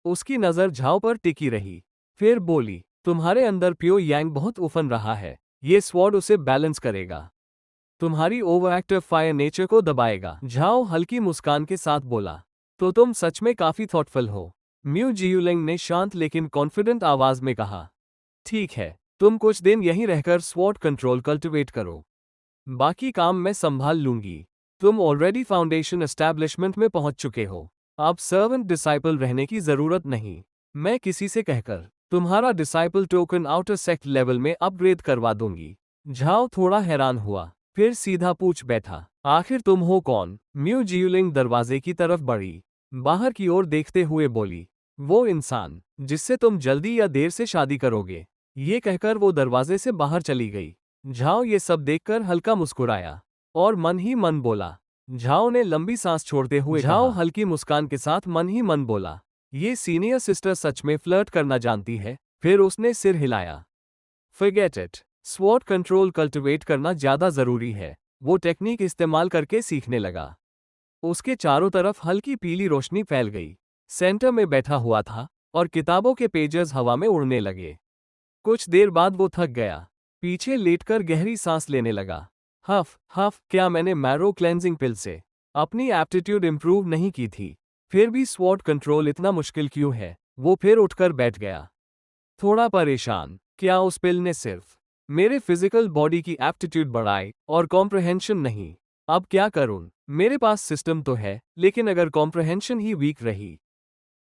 उसकी नज़र झाओ पर टिकी रही, फिर बोली, तुम्हारे अंदर प्योर यांग बहुत उफन रहा है, ये स्वॉर्ड उसे बैलेंस करेगा, तुम्हारी ओवरएक्टिव फायर नेचर को दबाएगा। झाओ हल्की मुस्कान के साथ बोला, तो तुम सच में काफी थॉटफुल हो। म्यू जियूलिंग ने शांत लेकिन कॉन्फिडेंट आवाज में कहा, ठीक है, तुम कुछ दिन यहीं रहकर स्वॉर्ड कंट्रोल कल्टिवेट करो, बाकी काम मैं संभाल लूंगी। तुम ऑलरेडी फाउंडेशन एस्टैब्लिशमेंट में पहुंच चुके हो, अब सर्वेंट डिसाइपल रहने की जरूरत नहीं। मैं किसी से कहकर तुम्हारा disciple token outer sect level में अपग्रेड करवा दूंगी। झाओ थोड़ा हैरान हुआ, फिर सीधा पूछ बैठा, आखिर तुम हो कौन। म्यू जियूलिंग दरवाजे की तरफ बढ़ी, बाहर की ओर देखते हुए बोली, वो इंसान जिससे तुम जल्दी या देर से शादी करोगे। ये कहकर वो दरवाजे से बाहर चली गई। झाओ ये सब देखकर हल्का मुस्कुराया और मन ही मन बोला। झाओ ने लंबी सांस छोड़ते हुए झाओ हल्की मुस्कान के साथ मन ही मन बोला, ये सीनियर सिस्टर सच में फ्लर्ट करना जानती है। फिर उसने सिर हिलाया। फॉरगेट इट, स्वॉट कंट्रोल कल्टिवेट करना ज्यादा जरूरी है। वो टेक्निक इस्तेमाल करके सीखने लगा। उसके चारों तरफ हल्की पीली रोशनी फैल गई। सेंटर में बैठा हुआ था और किताबों के पेजेस हवा में उड़ने लगे। कुछ देर बाद वो थक गया। पीछे लेटकर गहरी सांस लेने लगा। हफ हफ, क्या मैंने मैरो क्लेंजिंग पिल से अपनी एप्टीट्यूड इंप्रूव नहीं की थी? फिर भी स्वॉट कंट्रोल इतना मुश्किल क्यों है? वो फिर उठकर बैठ गया, थोड़ा परेशान। क्या उस पिल ने सिर्फ मेरे फिजिकल बॉडी की एप्टीट्यूड बढ़ाई और कॉम्प्रहेंशन नहीं? अब क्या करूं? मेरे पास सिस्टम तो है, लेकिन अगर कॉम्प्रहेंशन ही वीक रही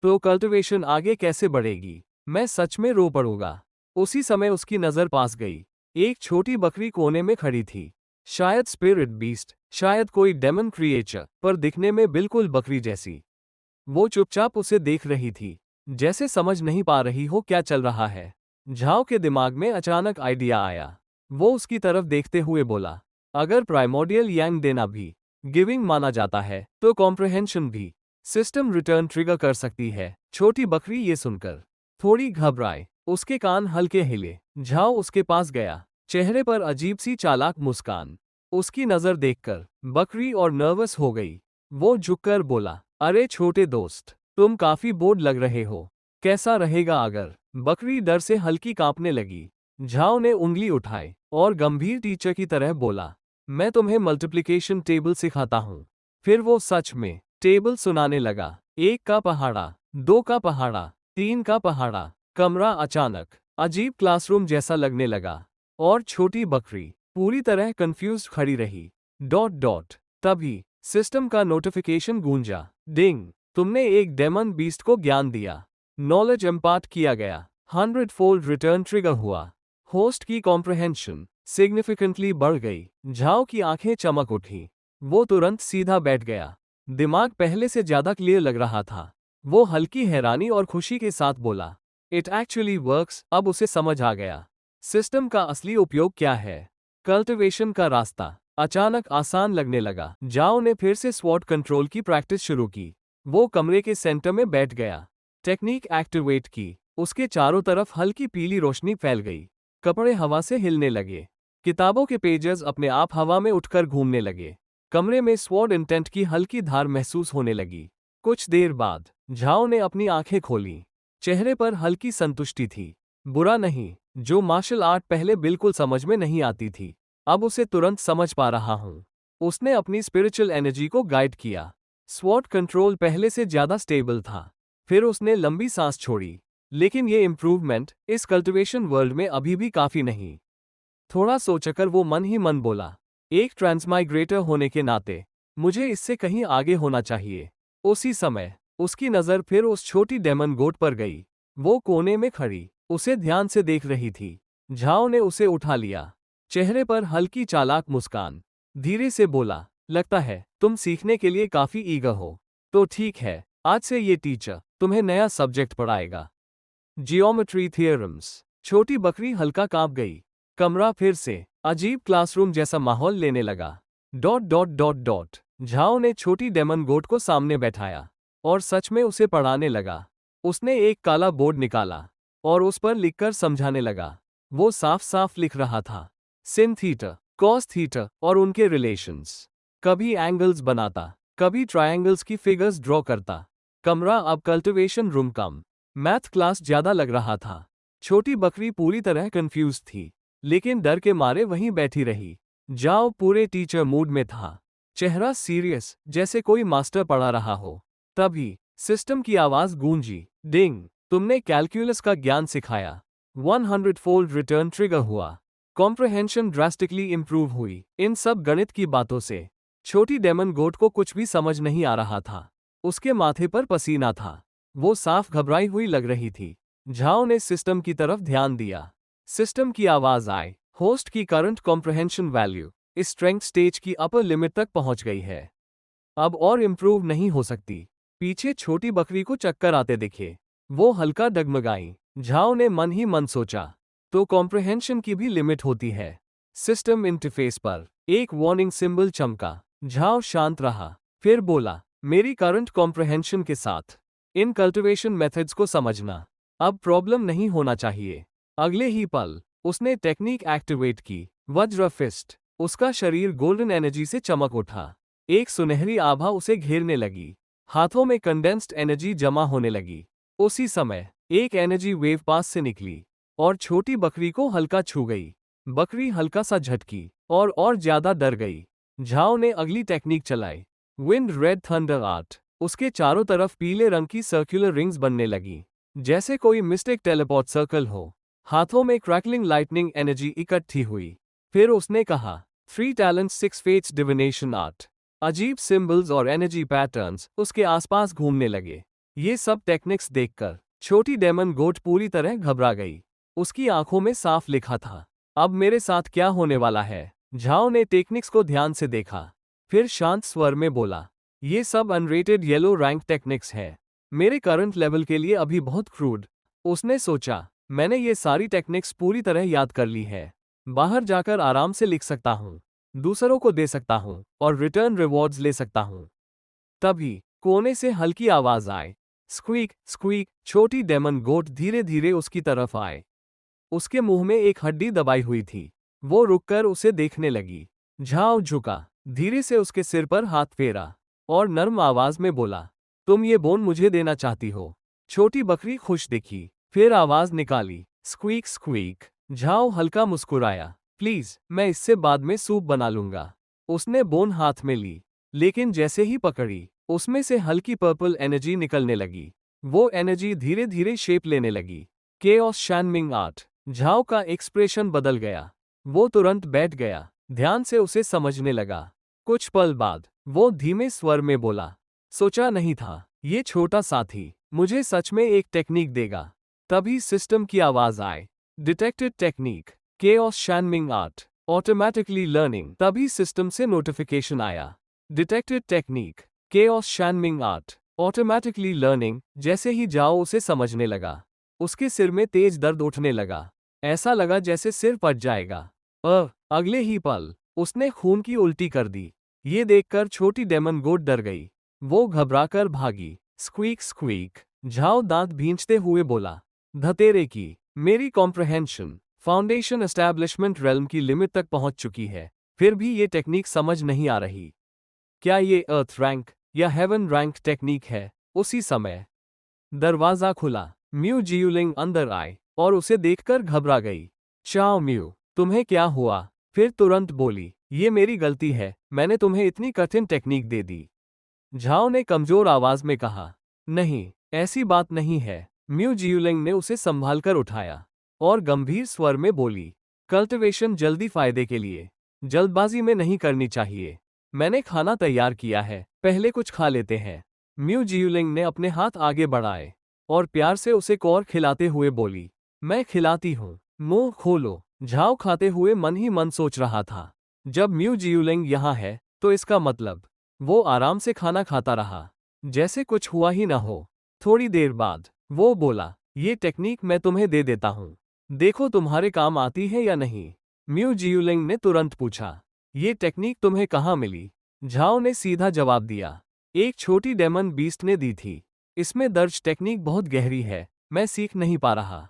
तो कल्टिवेशन आगे कैसे बढ़ेगी? मैं सच में रो पड़ूंगा। उसी समय उसकी नजर पास गई। एक छोटी बकरी कोने में खड़ी थी। शायद स्पिरिट बीस्ट, शायद कोई डेमन क्रिएचर, पर दिखने में बिल्कुल बकरी जैसी। वो चुपचाप उसे देख रही थी, जैसे समझ नहीं पा रही हो क्या चल रहा है। झाओ के दिमाग में अचानक आइडिया आया। वो उसकी तरफ देखते हुए बोला, अगर प्राइमोर्डियल यांग देना भी गिविंग माना जाता है तो कॉम्प्रहेंशन भी सिस्टम रिटर्न ट्रिगर कर सकती है। छोटी बकरी ये सुनकर थोड़ी घबराए। उसके कान हल्के हिले। झाओ उसके पास गया, चेहरे पर अजीब सी चालाक मुस्कान। उसकी नजर देखकर बकरी और नर्वस हो गई। वो झुककर बोला, अरे छोटे दोस्त, तुम काफी बोर्ड लग रहे हो। कैसा रहेगा अगर? बकरी डर से हल्की कांपने लगी। झाओ ने उंगली उठाई और गंभीर टीचर की तरह बोला, मैं तुम्हें मल्टीप्लिकेशन टेबल सिखाता हूँ। फिर वो सच में टेबल सुनाने लगा। 1 का पहाड़ा, 2 का पहाड़ा, 3 का पहाड़ा। कमरा अचानक अजीब क्लासरूम जैसा लगने लगा और छोटी बकरी पूरी तरह कंफ्यूज्ड खड़ी रही। Dot dot. तभी सिस्टम का नोटिफिकेशन गूंजा। डिंग, तुमने एक डेमन बीस्ट को ज्ञान दिया। नॉलेज इम्पार्ट किया गया। 100 फोल्ड रिटर्न ट्रिगर हुआ। होस्ट की कॉम्प्रहेंशन सिग्निफिकेंटली बढ़ गई। झाओ की आंखें चमक उठी। वो तुरंत सीधा बैठ गया। दिमाग पहले से ज्यादा क्लियर लग रहा था। वो हल्की हैरानी और खुशी के साथ बोला, इट एक्चुअली वर्क्स। अब उसे समझ आ गया सिस्टम का असली उपयोग क्या है। कल्टिवेशन का रास्ता अचानक आसान लगने लगा। जाओ ने फिर से स्वॉट कंट्रोल की प्रैक्टिस शुरू की। वो कमरे के सेंटर में बैठ गया, टेक्निक एक्टिवेट की। उसके चारों तरफ हल्की पीली रोशनी फैल गई। कपड़े हवा से हिलने लगे। किताबों के पेजेस अपने आप हवा में उठकर घूमने लगे। कमरे में स्वॉर्ड इंटेंट की हल्की धार महसूस होने लगी। कुछ देर बाद झाओ ने अपनी आंखें खोली। चेहरे पर हल्की संतुष्टि थी। बुरा नहीं, जो मार्शल आर्ट पहले बिल्कुल समझ में नहीं आती थी, अब उसे तुरंत समझ पा रहा हूं। उसने अपनी स्पिरिचुअल एनर्जी को गाइड किया। स्वॉट कंट्रोल पहले से ज्यादा स्टेबल था। फिर उसने लंबी सांस छोड़ी। लेकिन ये इम्प्रूवमेंट इस कल्टिवेशन वर्ल्ड में अभी भी काफी नहीं। थोड़ा सोचकर वो मन ही मन बोला, एक ट्रांसमाइग्रेटर होने के नाते मुझे इससे कहीं आगे होना चाहिए। उसी समय उसकी नज़र फिर उस छोटी डेमन गोट पर गई। वो कोने में खड़ी उसे ध्यान से देख रही थी। झाओ ने उसे उठा लिया, चेहरे पर हल्की चालाक मुस्कान। धीरे से बोला, लगता है तुम सीखने के लिए काफी ईगर हो। तो ठीक है, आज से ये टीचर तुम्हें नया सब्जेक्ट पढ़ाएगा, जियोमेट्री थियरम्स। छोटी बकरी हल्का कांप गई। कमरा फिर से अजीब क्लासरूम जैसा माहौल लेने लगा। Dot dot dot dot. Zhao ने छोटी डेमन गोट को सामने बैठाया और सच में उसे पढ़ाने लगा। उसने एक काला बोर्ड निकाला और उस पर लिखकर समझाने लगा। वो साफ साफ लिख रहा था, सिन थीटा, कॉस थीटा और उनके रिलेशंस। कभी एंगल्स बनाता, कभी ट्रायंगल्स की फिगर्स ड्रॉ करता। कमरा अब cultivation room cum math class ज्यादा लग रहा था। छोटी बकरी पूरी तरह कंफ्यूज थी, लेकिन डर के मारे वहीं बैठी रही। जाओ पूरे टीचर मूड में था, चेहरा सीरियस जैसे कोई मास्टर पढ़ा रहा हो। तभी सिस्टम की आवाज गूंजी, डिंग, तुमने कैलकुलस का ज्ञान सिखाया। 100 फोल्ड रिटर्न ट्रिगर हुआ। कॉम्प्रहेंशन ड्रास्टिकली इंप्रूव हुई। इन सब गणित की बातों से छोटी डेमन गोट को कुछ भी समझ नहीं आ रहा था। उसके माथे पर पसीना था। वो साफ घबराई हुई लग रही थी। झाओ ने सिस्टम की तरफ ध्यान दिया। सिस्टम की आवाज आए, होस्ट की करंट कॉम्प्रहेंशन वैल्यू इस स्ट्रेंथ स्टेज की अपर लिमिट तक पहुंच गई है। अब और इम्प्रूव नहीं हो सकती। पीछे छोटी बकरी को चक्कर आते दिखे। वो हल्का डगमगाई। झाओ ने मन ही मन सोचा, तो कॉम्प्रहेंशन की भी लिमिट होती है। सिस्टम इंटरफेस पर एक वार्निंग सिंबल चमका। झाओ शांत रहा, फिर बोला, मेरी करंट कॉम्प्रहेंशन के साथ इन कल्टीवेशन मेथड्स को समझना अब प्रॉब्लम नहीं होना चाहिए। अगले ही पल उसने टेक्निक एक्टिवेट की। वज्र फिस्ट। उसका शरीर गोल्डन एनर्जी से चमक उठा। एक सुनहरी आभा उसे घेरने लगी। हाथों में कंडेंस्ड एनर्जी जमा होने लगी। उसी समय एक एनर्जी वेव पास से निकली और छोटी बकरी को हल्का छू गई। बकरी हल्का सा झटकी और ज्यादा डर गई। झाओ ने अगली टेक्निक चलाई, विंड रेड थंडर आर्ट। उसके चारों तरफ पीले रंग की सर्कुलर रिंग्स बनने लगी, जैसे कोई मिस्टिक टेलीपोर्ट सर्कल हो। हाथों में क्रैकलिंग लाइटनिंग एनर्जी इकट्ठी हुई। फिर उसने कहा, 3 टैलेंट 6 फेट्स डिविनेशन आर्ट। अजीब सिंबल्स और एनर्जी पैटर्न्स उसके आसपास घूमने लगे। ये सब टेक्निक्स देखकर छोटी डेमन गोट पूरी तरह घबरा गई। उसकी आंखों में साफ लिखा था, अब मेरे साथ क्या होने वाला है। झाओ ने टेक्निक्स को ध्यान से देखा, फिर शांत स्वर में बोला, ये सब अनरेटेड येलो रैंक टेक्निक्स है, मेरे करंट लेवल के लिए अभी बहुत क्रूड। उसने सोचा, मैंने ये सारी टेक्निक्स पूरी तरह याद कर ली है, बाहर जाकर आराम से लिख सकता हूँ, दूसरों को दे सकता हूँ और रिटर्न रिवॉर्ड्स ले सकता हूँ। तभी कोने से हल्की आवाज आए, स्क्वीक स्क्वीक। छोटी डेमन गोट धीरे धीरे उसकी तरफ आए। उसके मुंह में एक हड्डी दबाई हुई थी। वो रुककर उसे देखने लगी। झाओ झुका, धीरे से उसके सिर पर हाथ फेरा और नर्म आवाज में बोला, तुम ये बोन मुझे देना चाहती हो। छोटी बकरी खुश दिखी, फिर आवाज निकाली, स्क्वीक स्क्वीक। झाओ हल्का मुस्कुराया, प्लीज, मैं इससे बाद में सूप बना लूंगा। उसने बोन हाथ में ली, लेकिन जैसे ही पकड़ी, उसमें से हल्की पर्पल एनर्जी निकलने लगी। वो एनर्जी धीरे धीरे शेप लेने लगी। Chaos Shenming art. झाओ का एक्सप्रेशन बदल गया। वो तुरंत बैठ गया, ध्यान से उसे समझने लगा। कुछ पल बाद वो धीमे स्वर में बोला, सोचा नहीं था ये छोटा साथी मुझे सच में एक टेक्निक देगा। तभी सिस्टम की आवाज आए, detected technique, chaos Shenming art, automatically learning. तभी सिस्टम से नोटिफिकेशन आया, detected technique, chaos Shenming art, automatically learning. जैसे ही जाओ उसे समझने लगा, उसके सिर में तेज दर्द उठने लगा। ऐसा लगा जैसे सिर फट जाएगा। अगले ही पल उसने खून की उल्टी कर दी। ये देखकर छोटी डेमन गोट डर गई। वो घबराकर भागी। Squeak squeak. झाओ दांत भींचते हुए बोला, धतेरे की, मेरी कॉम्प्रहेंशन फाउंडेशन एस्टैब्लिशमेंट रेल्म की लिमिट तक पहुंच चुकी है, फिर भी ये टेक्निक समझ नहीं आ रही। क्या ये अर्थ रैंक या हेवन रैंक टेक्निक है? उसी समय दरवाजा खुला। म्यू जियूलिंग अंदर आए और उसे देखकर घबरा गई। चाओ म्यू, तुम्हें क्या हुआ? फिर तुरंत बोली, ये मेरी गलती है, मैंने तुम्हें इतनी कठिन टेक्निक दे दी। झाओ ने कमजोर आवाज में कहा, नहीं, ऐसी बात नहीं है। म्यू जियूलिंग ने उसे संभालकर उठाया और गंभीर स्वर में बोली, कल्टिवेशन जल्दी फायदे के लिए, जल्दबाजी में नहीं करनी चाहिए। मैंने खाना तैयार किया है, पहले कुछ खा लेते हैं। म्यू जियूलिंग ने अपने हाथ आगे बढ़ाए और प्यार से उसे कौर खिलाते हुए बोली, मैं खिलाती हूँ, मुंह खोलो। झाओ खाते हुए मन ही मन सोच रहा था, जब म्यू जियूलिंग यहाँ है तो इसका मतलब। वो आराम से खाना खाता रहा, जैसे कुछ हुआ ही न हो। थोड़ी देर बाद वो बोला, ये टेक्निक मैं तुम्हें दे देता हूँ, देखो तुम्हारे काम आती है या नहीं। म्यू जियूलिंग ने तुरंत पूछा, ये टेक्निक तुम्हें कहाँ मिली? झाओ ने सीधा जवाब दिया, एक छोटी डेमन बीस्ट ने दी थी। इसमें दर्ज टेक्निक बहुत गहरी है, मैं सीख नहीं पा रहा,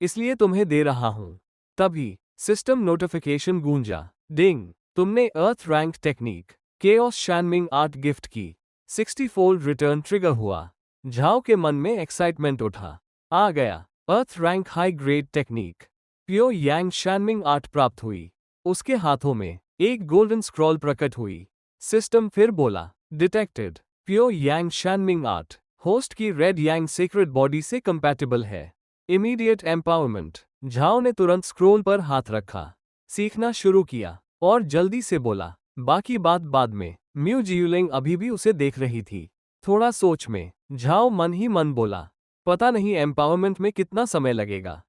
इसलिए तुम्हें दे रहा हूँ। तभी सिस्टम नोटिफिकेशन गूंजा, डिंग, तुमने earth rank technique chaos Shenming art gift की। 60 फोल्ड रिटर्न ट्रिगर हुआ। झाओ के मन में एक्साइटमेंट उठा, आ गया, earth rank high grade technique pure yang Shenming art प्राप्त हुई। उसके हाथों में एक गोल्डन स्क्रॉल प्रकट हुई। सिस्टम फिर बोला, detected, pure yang Shenming art, host की रेड यांग सीक्रेट बॉडी से कंपैटिबल है, इमीडिएट एम्पावरमेंट। झाओ ने तुरंत स्क्रोल पर हाथ रखा, सीखना शुरू किया और जल्दी से बोला, बाकी बात बाद में। म्यू जियूलिंग अभी भी उसे देख रही थी। थोड़ा सोच में झाओ मन ही मन बोला, पता नहीं एम्पावरमेंट में कितना समय लगेगा।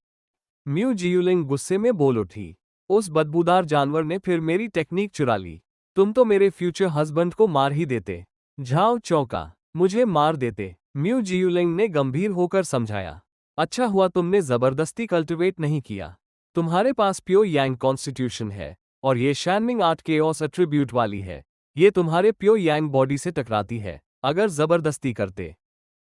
म्यू जियूलिंग गुस्से में बोल उठी, उस बदबूदार जानवर ने फिर मेरी टेक्निक चुरा ली। तुम तो मेरे फ्यूचर हस्बैंड को मार ही देते। झाओ चौंका, मुझे मार देते? म्यू जियूलिंग ने गंभीर होकर समझाया, अच्छा हुआ तुमने जबरदस्ती कल्टिवेट नहीं किया, तुम्हारे पास प्योर यांग कॉन्स्टिट्यूशन है और ये शानमिंग आर्ट केओस एट्रीब्यूट वाली है। ये तुम्हारे प्योर यांग बॉडी से टकराती है। अगर जबरदस्ती करते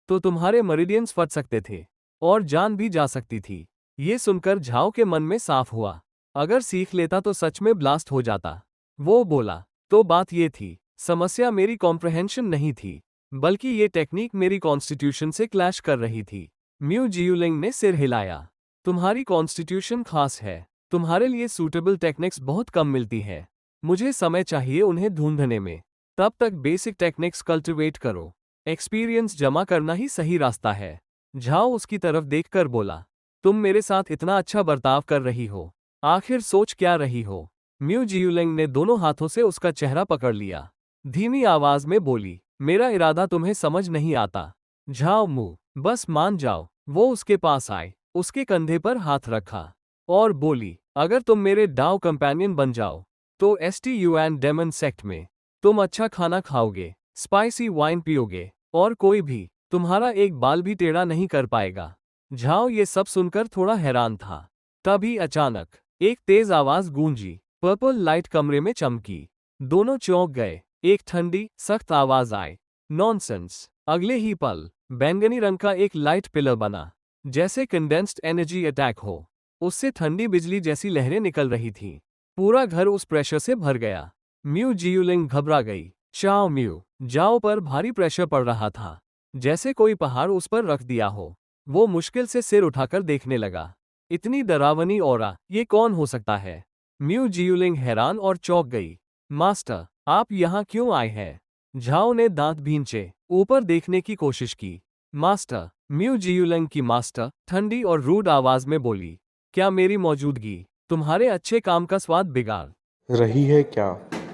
तो तुम्हारे मेरिडियंस फट सकते थे और जान भी जा सकती थी। ये सुनकर झाओ के मन में साफ हुआ, अगर सीख लेता तो सच में ब्लास्ट हो जाता। वो बोला, तो बात ये थी, समस्या मेरी कॉम्प्रहेंशन नहीं थी, बल्कि ये टेक्निक मेरी कॉन्स्टिट्यूशन से क्लैश कर रही थी। म्यू जियूलिंग ने सिर हिलाया। तुम्हारी कॉन्स्टिट्यूशन खास है, तुम्हारे लिए सूटेबल टेक्निक्स बहुत कम मिलती है। मुझे समय चाहिए उन्हें ढूंढने में। तब तक बेसिक टेक्निक्स कल्टिवेट करो। एक्सपीरियंस जमा करना ही सही रास्ता है। झाओ उसकी तरफ देखकर बोला, तुम मेरे साथ इतना अच्छा बर्ताव कर रही हो, आखिर सोच क्या रही हो? म्यू जियूलिंग ने दोनों हाथों से उसका चेहरा पकड़ लिया। धीमी आवाज में बोली, मेरा इरादा तुम्हें समझ नहीं आता। झाओ मुंह, बस मान जाओ। वो उसके पास आए, उसके कंधे पर हाथ रखा और बोली, अगर तुम मेरे डाउ कंपेनियन बन जाओ तो STUN डेमन सेक्ट में तुम अच्छा खाना खाओगे, स्पाइसी वाइन पियोगे और कोई भी तुम्हारा एक बाल भी टेढ़ा नहीं कर पाएगा। झाओ ये सब सुनकर थोड़ा हैरान था। तभी अचानक एक तेज आवाज गूंजी, पर्पल लाइट कमरे में चमकी। दोनों चौंक गए। एक ठंडी, सख्त आवाज आई, नॉनसेंस। अगले ही पल बैंगनी रंग का एक लाइट पिलर बना, जैसे कंडेंस्ड एनर्जी अटैक हो। उससे ठंडी बिजली जैसी लहरें निकल रही थीं। पूरा घर उस प्रेशर से भर गया। म्यू जियूलिंग घबरा गई। चाओ म्यू, जाओ पर भारी प्रेशर पड़ रहा था, जैसे कोई पहाड़ उस पर रख दिया हो। वो मुश्किल से सिर उठाकर देखने लगा। इतनी डरावनी ऑरा, ये कौन हो सकता है? म्यू जियूलिंग हैरान और चौंक गई। मास्टर, आप यहाँ क्यों आए हैं? झाओ ने दांत भींचे, ऊपर देखने की कोशिश की। मास्टर, म्यू जियूलिंग की मास्टर ठंडी और रूड आवाज में बोली, क्या मेरी मौजूदगी तुम्हारे अच्छे काम का स्वाद बिगाड़ रही है क्या?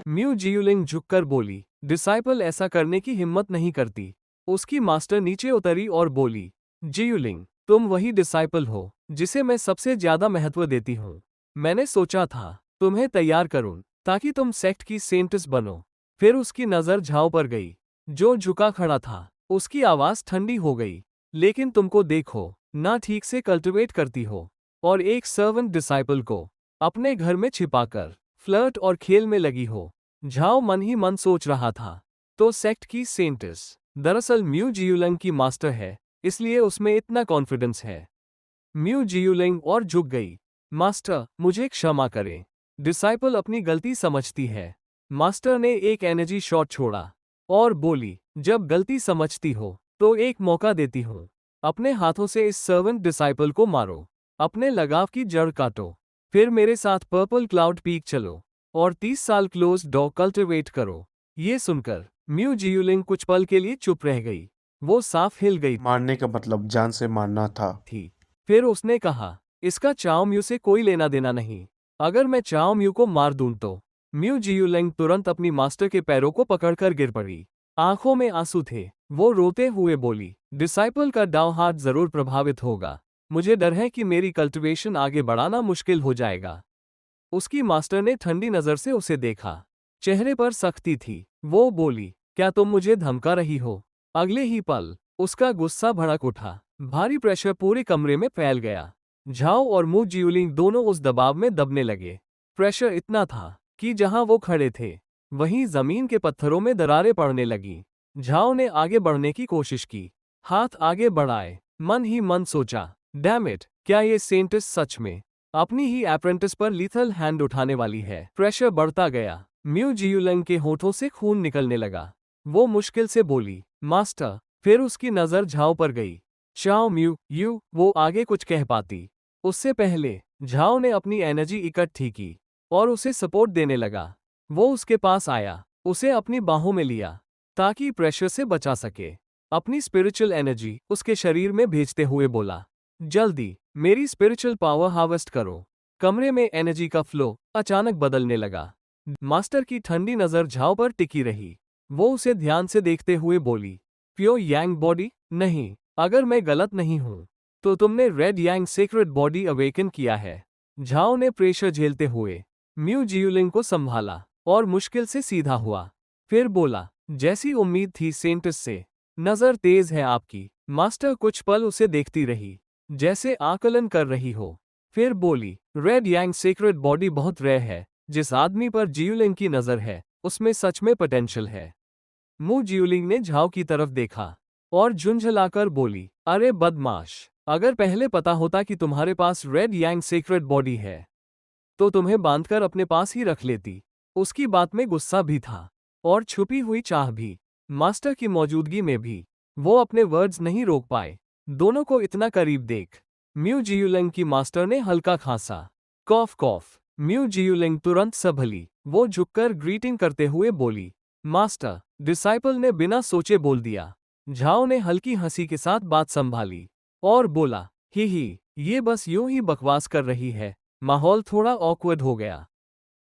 म्यू जियूलिंग झुककर बोली, डिसाइपल ऐसा करने की हिम्मत नहीं करती। उसकी मास्टर नीचे उतरी और बोली, जियूलिंग, तुम वही डिसाइपल हो जिसे मैं सबसे ज्यादा महत्व देती हूँ। मैंने सोचा था तुम्हें तैयार करूं ताकि तुम सेक्ट की सेंटिस बनो। फिर उसकी नजर झाओ पर गई, जो झुका खड़ा था। उसकी आवाज ठंडी हो गई, लेकिन तुमको देखो, ना ठीक से कल्टिवेट करती हो और एक सर्वेंट डिसाइपल को अपने घर में छिपाकर फ्लर्ट और खेल में लगी हो। झाओ मन ही मन सोच रहा था, तो सेक्ट की सेंटिस दरअसल म्यू जियूलिंग की मास्टर है, इसलिए उसमें इतना कॉन्फिडेंस है। म्यू जियूलिंग और झुक गई। मास्टर, मुझे क्षमा करें। डिसाइपल अपनी गलती समझती है। मास्टर ने एक एनर्जी शॉट छोड़ा और बोली, जब गलती समझती हो तो एक मौका देती हूँ। अपने हाथों से इस सर्वेंट डिसाइपल को मारो, अपने लगाव की जड़ काटो, फिर मेरे साथ पर्पल क्लाउड पीक चलो और 30 साल क्लोज डॉ कल्टिवेट करो। ये सुनकर म्यू जियूलिंग कुछ पल के लिए चुप रह गई। वो साफ हिल गई मारने का मतलब जान से मारना था। थी। फिर उसने कहा, इसका चाओ म्यू से कोई लेना देना नहीं। अगर मैं चाओ म्यू को मार दूं तो। म्यू जियूलिंग तुरंत अपनी मास्टर के पैरों को पकड़कर गिर पड़ी। आंखों में आंसू थे। वो रोते हुए बोली, डिसाइपल का डाउ हार्ट जरूर प्रभावित होगा। मुझे डर है कि मेरी कल्टिवेशन आगे बढ़ाना मुश्किल हो जाएगा। उसकी मास्टर ने ठंडी नजर से उसे देखा। चेहरे पर सख्ती थी। वो बोली, क्या तुम मुझे धमका रही हो? अगले ही पल उसका गुस्सा भड़क उठा। भारी प्रेशर पूरे कमरे में फैल गया। झाओ और मू जियूलिंग दोनों उस दबाव में दबने लगे। प्रेशर इतना था कि जहां वो खड़े थे, वहीं जमीन के पत्थरों में दरारें पड़ने लगीं। झाओ ने आगे बढ़ने की कोशिश की, हाथ आगे बढ़ाए, मन ही मन सोचा, डैम इट, क्या ये सेंटिस सच में अपनी ही अप्रेंटिस पर लीथल हैंड उठाने वाली है? प्रेशर बढ़ता गया। म्यू जियूलिंग के होठों से खून निकलने लगा। वो मुश्किल से बोली, मास्टर। फिर उसकी नजर झाओ पर गई। चाओ म्यू, वो आगे कुछ कह पाती उससे पहले झाओ ने अपनी एनर्जी इकट्ठी की और उसे सपोर्ट देने लगा। वो उसके पास आया, उसे अपनी बाहों में लिया ताकि प्रेशर से बचा सके। अपनी स्पिरिचुअल एनर्जी उसके शरीर में भेजते हुए बोला, जल्दी मेरी स्पिरिचुअल पावर हार्वेस्ट करो। कमरे में एनर्जी का फ्लो अचानक बदलने लगा। मास्टर की ठंडी नजर झाओ पर टिकी रही। वो उसे ध्यान से देखते हुए बोली, प्योर यांग बॉडी? नहीं, अगर मैं गलत नहीं हूं तो तुमने रेड यांग सेक्रेट बॉडी अवेकन किया है। झाओ ने प्रेशर झेलते हुए म्यू जियूलिंग को संभाला और मुश्किल से सीधा हुआ। फिर बोला, जैसी उम्मीद थी सेंटिस से। नजर तेज है आपकी। मास्टर कुछ पल उसे देखती रही, जैसे आकलन कर रही हो। फिर बोली, रेड यांग सीक्रेट बॉडी बहुत रेयर है। जिस आदमी पर जियूलिंग की नजर है उसमें सच में पोटेंशियल है। मु जियूलिंग ने झाओ की तरफ देखा और झुंझलाकर बोली, अरे बदमाश, अगर पहले पता होता कि तुम्हारे पास रेड यांग सीक्रेट बॉडी है तो तुम्हें बांधकर अपने पास ही रख लेती। उसकी बात में गुस्सा भी था और छुपी हुई चाह भी। मास्टर की मौजूदगी में भी वो अपने वर्ड्स नहीं रोक पाए। दोनों को इतना करीब देख म्यू जियूलिंग की मास्टर ने हल्का खांसा। कॉफ कॉफ। म्यू जियूलिंग तुरंत संभली। वो झुककर ग्रीटिंग करते हुए बोली, मास्टर। डिसाइपल ने बिना सोचे बोल दिया। झाओ ने हल्की हंसी के साथ बात संभाली और बोला, ही, ये बस यूं ही बकवास कर रही है। माहौल थोड़ा ऑकवर्ड हो गया,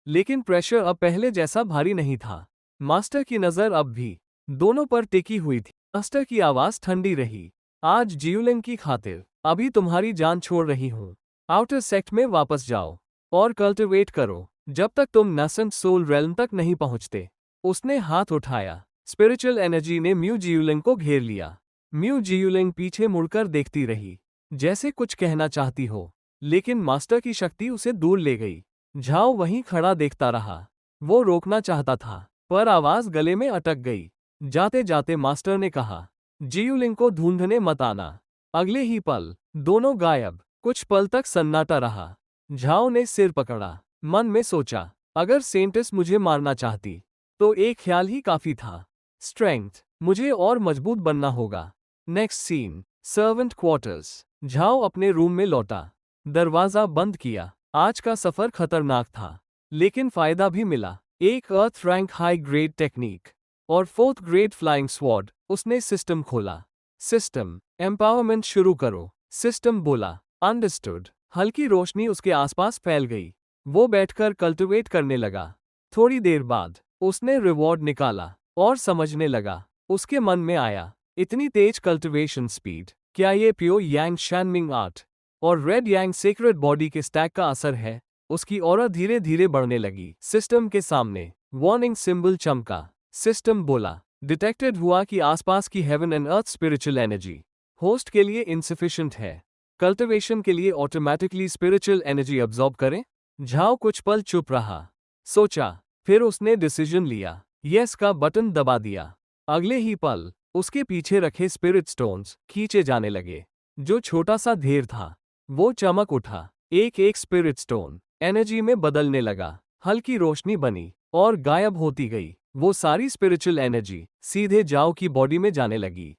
लेकिन प्रेशर अब पहले जैसा भारी नहीं था। मास्टर की नजर अब भी दोनों पर टिकी हुई थी। मास्टर की आवाज ठंडी रही, आज जियूलिंग की खातिर अभी तुम्हारी जान छोड़ रही हूं। आउटर सेक्ट में वापस जाओ और कल्टिवेट करो जब तक तुम नसेंट सोल रेल्म तक नहीं पहुंचते। उसने हाथ उठाया। स्पिरिचुअल एनर्जी ने म्यू जियूलिंग को घेर लिया। म्यू जियूलिंग पीछे मुड़कर देखती रही, जैसे कुछ कहना चाहती हो, लेकिन मास्टर की शक्ति उसे दूर ले गई। झाओ वहीं खड़ा देखता रहा। वो रोकना चाहता था, पर आवाज गले में अटक गई। जाते जाते मास्टर ने कहा, जियूलिंग को ढूंढने मत आना। अगले ही पल दोनों गायब। कुछ पल तक सन्नाटा रहा। झाओ ने सिर पकड़ा, मन में सोचा, अगर सेंटिस मुझे मारना चाहती तो एक ख्याल ही काफी था। स्ट्रेंथ, मुझे और मजबूत बनना होगा। Next scene, servant quarters. Zhao अपने रूम में लौटा, दरवाजा बंद किया। आज का सफर खतरनाक था, लेकिन फायदा भी मिला। एक अर्थ रैंक हाई ग्रेड टेक्निक और 4th ग्रेड फ्लाइंग स्वॉर्ड। उसने सिस्टम खोला। सिस्टम एम्पावरमेंट शुरू करो। सिस्टम बोला, अंडरस्टूड। हल्की रोशनी उसके आसपास फैल गई। वो बैठकर कल्टिवेट करने लगा। थोड़ी देर बाद उसने रिवॉर्ड निकाला और समझने लगा। उसके मन में आया, इतनी तेज कल्टिवेशन स्पीड, क्या ये प्योर यांग शैनमिंग आर्ट और रेड यांग सीक्रेट बॉडी के स्टैक का असर है? उसकी ऑरा धीरे धीरे बढ़ने लगी। सिस्टम के सामने वार्निंग सिंबल चमका। सिस्टम बोला, डिटेक्टेड हुआ कि आसपास की heaven and earth spiritual energy host के लिए इनसफिशिएंट है। कल्टिवेशन के लिए ऑटोमेटिकली स्पिरिचुअल एनर्जी अब्सॉर्ब करें। झाओ कुछ पल चुप रहा, सोचा, फिर उसने डिसीजन लिया। यस का बटन दबा दिया। अगले ही पल उसके पीछे रखे स्पिरिट स्टोन्स खींचे जाने लगे। जो छोटा सा ढेर था वो चमक उठा। एक एक स्पिरिट स्टोन एनर्जी में बदलने लगा। हल्की रोशनी बनी और गायब होती गई। वो सारी स्पिरिचुअल एनर्जी सीधे झाओ की बॉडी में जाने लगी।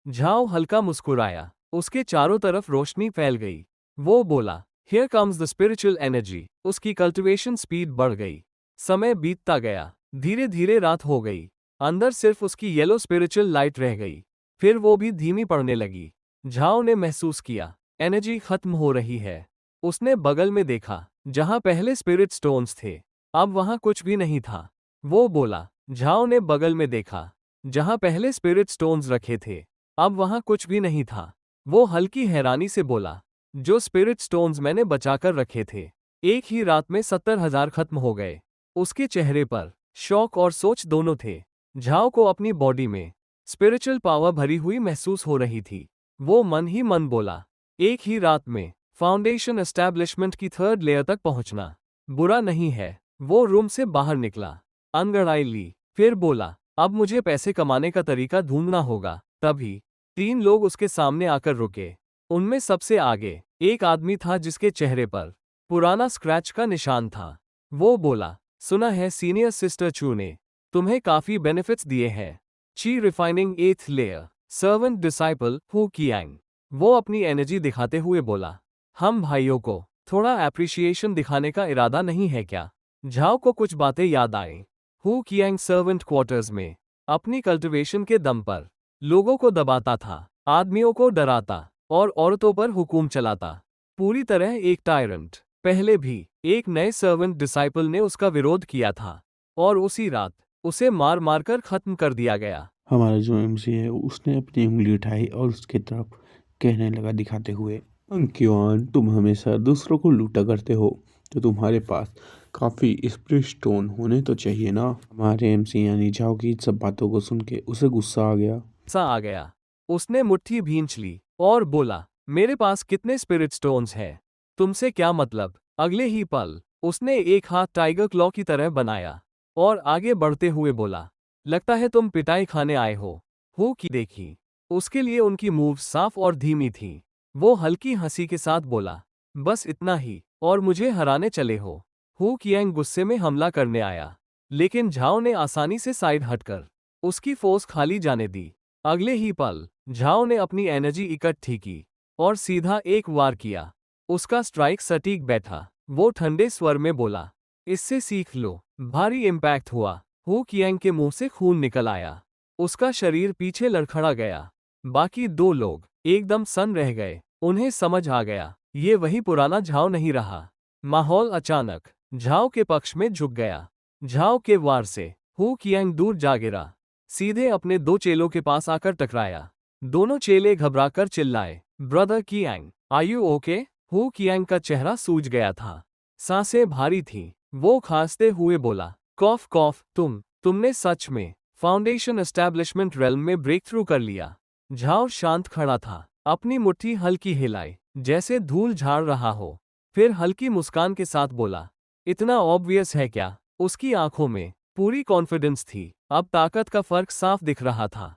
झाओ हल्का मुस्कुराया। उसके चारों तरफ रोशनी फैल गई। वो बोला, here comes the spiritual energy. उसकी कल्टिवेशन स्पीड बढ़ गई। समय बीतता गया। धीरे धीरे रात हो गई। अंदर सिर्फ उसकी येलो स्पिरिचुअल लाइट रह गई। फिर वो भी धीमी पड़ने लगी। झाओ ने महसूस किया, एनर्जी खत्म हो रही है। उसने बगल में देखा, जहां पहले स्पिरिट स्टोन्स थे, अब वहां कुछ भी नहीं था। वो बोला। झाओ ने बगल में देखा, जहां पहले स्पिरिट स्टोन्स रखे थे, अब वहां कुछ भी नहीं था। वो हल्की हैरानी से बोला, जो स्पिरिट स्टोन्स मैंने बचाकर रखे थे, एक ही रात में 70,000 खत्म हो गए। उसके चेहरे पर शौक और सोच दोनों थे। झाओ को अपनी बॉडी में स्पिरिचुअल पावर भरी हुई महसूस हो रही थी। वो मन ही मन बोला, एक ही रात में फाउंडेशन एस्टैब्लिशमेंट की 3rd लेयर तक पहुंचना बुरा नहीं है। वो रूम से बाहर निकला, अंगड़ाई ली, फिर बोला, अब मुझे पैसे कमाने का तरीका ढूंढना होगा। तभी 3 लोग उसके सामने आकर रुके। उनमें सबसे आगे एक आदमी था जिसके चेहरे पर पुराना स्क्रैच का निशान था। वो बोला, सुना है सीनियर सिस्टर चू ने तुम्हें काफी बेनिफिट्स दिए हैं। Qi refining 8th layer servant disciple Hu Qiang. वो अपनी एनर्जी दिखाते हुए बोला, हम भाइयों को थोड़ा एप्रिशिएशन दिखाने का इरादा नहीं है क्या? झाओ को कुछ बातें याद आईं। हु कियांग सर्वेंट क्वार्टर्स में अपनी कल्टिवेशन के दम पर लोगों को दबाता था, आदमियों को डराता और औरतों पर हुकूम चलाता। पूरी तरह एक टायरेंट। पहले भी एक नए सर्वेंट डिसाइपल ने उसका विरोध किया था और उसी रात उसे मार मार कर खत्म कर दिया गया। हमारा जो एमसी है उसने अपनी उंगली उठाई और उसकी तरफ कहने लगा दिखाते हुए, अंकिवान, तुम हमेशा दूसरों को लूटा करते हो, तो तुम्हारे पास काफ़ी स्पिरिट स्टोन होने तो चाहिए ना। हमारे एमसी यानी झाओ की इन सब बातों को सुन के उसे गुस्सा आ गया। आ गया। उसने मुट्ठी भींच ली और बोला, मेरे पास कितने स्पिरिट स्टोन्स हैं? तुमसे क्या मतलब? अगले ही पल उसने एक हाथ टाइगर क्लॉ की तरह बनाया और आगे बढ़ते हुए बोला, लगता है तुम पिटाई खाने आए हो। हु की देखी उसके लिए उनकी मूव साफ और धीमी थी। वो हल्की हंसी के साथ बोला, बस इतना ही, और मुझे हराने चले हो। हु कियांग गुस्से में हमला करने आया, लेकिन झाओ ने आसानी से साइड हटकर उसकी फोर्स खाली जाने दी। अगले ही पल झाओ ने अपनी एनर्जी इकट्ठी की और सीधा एक वार किया। उसका स्ट्राइक सटीक बैठा। वो ठंडे स्वर में बोला, इससे सीख लो। भारी इम्पैक्ट हुआ। हु कियांग के मुंह से खून निकल आया। उसका शरीर पीछे लड़खड़ा गया। बाकी दो लोग एकदम सन्न रह गए। उन्हें समझ आ गया, ये वही पुराना झाओ नहीं रहा। माहौल अचानक झाओ के पक्ष में झुक गया। झाओ के वार से हु कियांग दूर जा गिरा, सीधे अपने दो चेलों के पास आकर टकराया। दोनों चेले घबराकर चिल्लाए, brother Qiang, are you okay? Hu Qiang का चेहरा सूज गया था। सांसें भारी थीं। वो खांसते हुए बोला, कॉफ कॉफ, तुमने सच में फाउंडेशन एस्टैब्लिशमेंट रेल्म में ब्रेक थ्रू कर लिया। झाओ शांत खड़ा था, अपनी मुट्ठी हल्की हिलाई, जैसे धूल झाड़ रहा हो। फिर हल्की मुस्कान के साथ बोला, इतना ऑब्वियस है क्या? उसकी आंखों में पूरी कॉन्फिडेंस थी। अब ताकत का फर्क साफ दिख रहा था।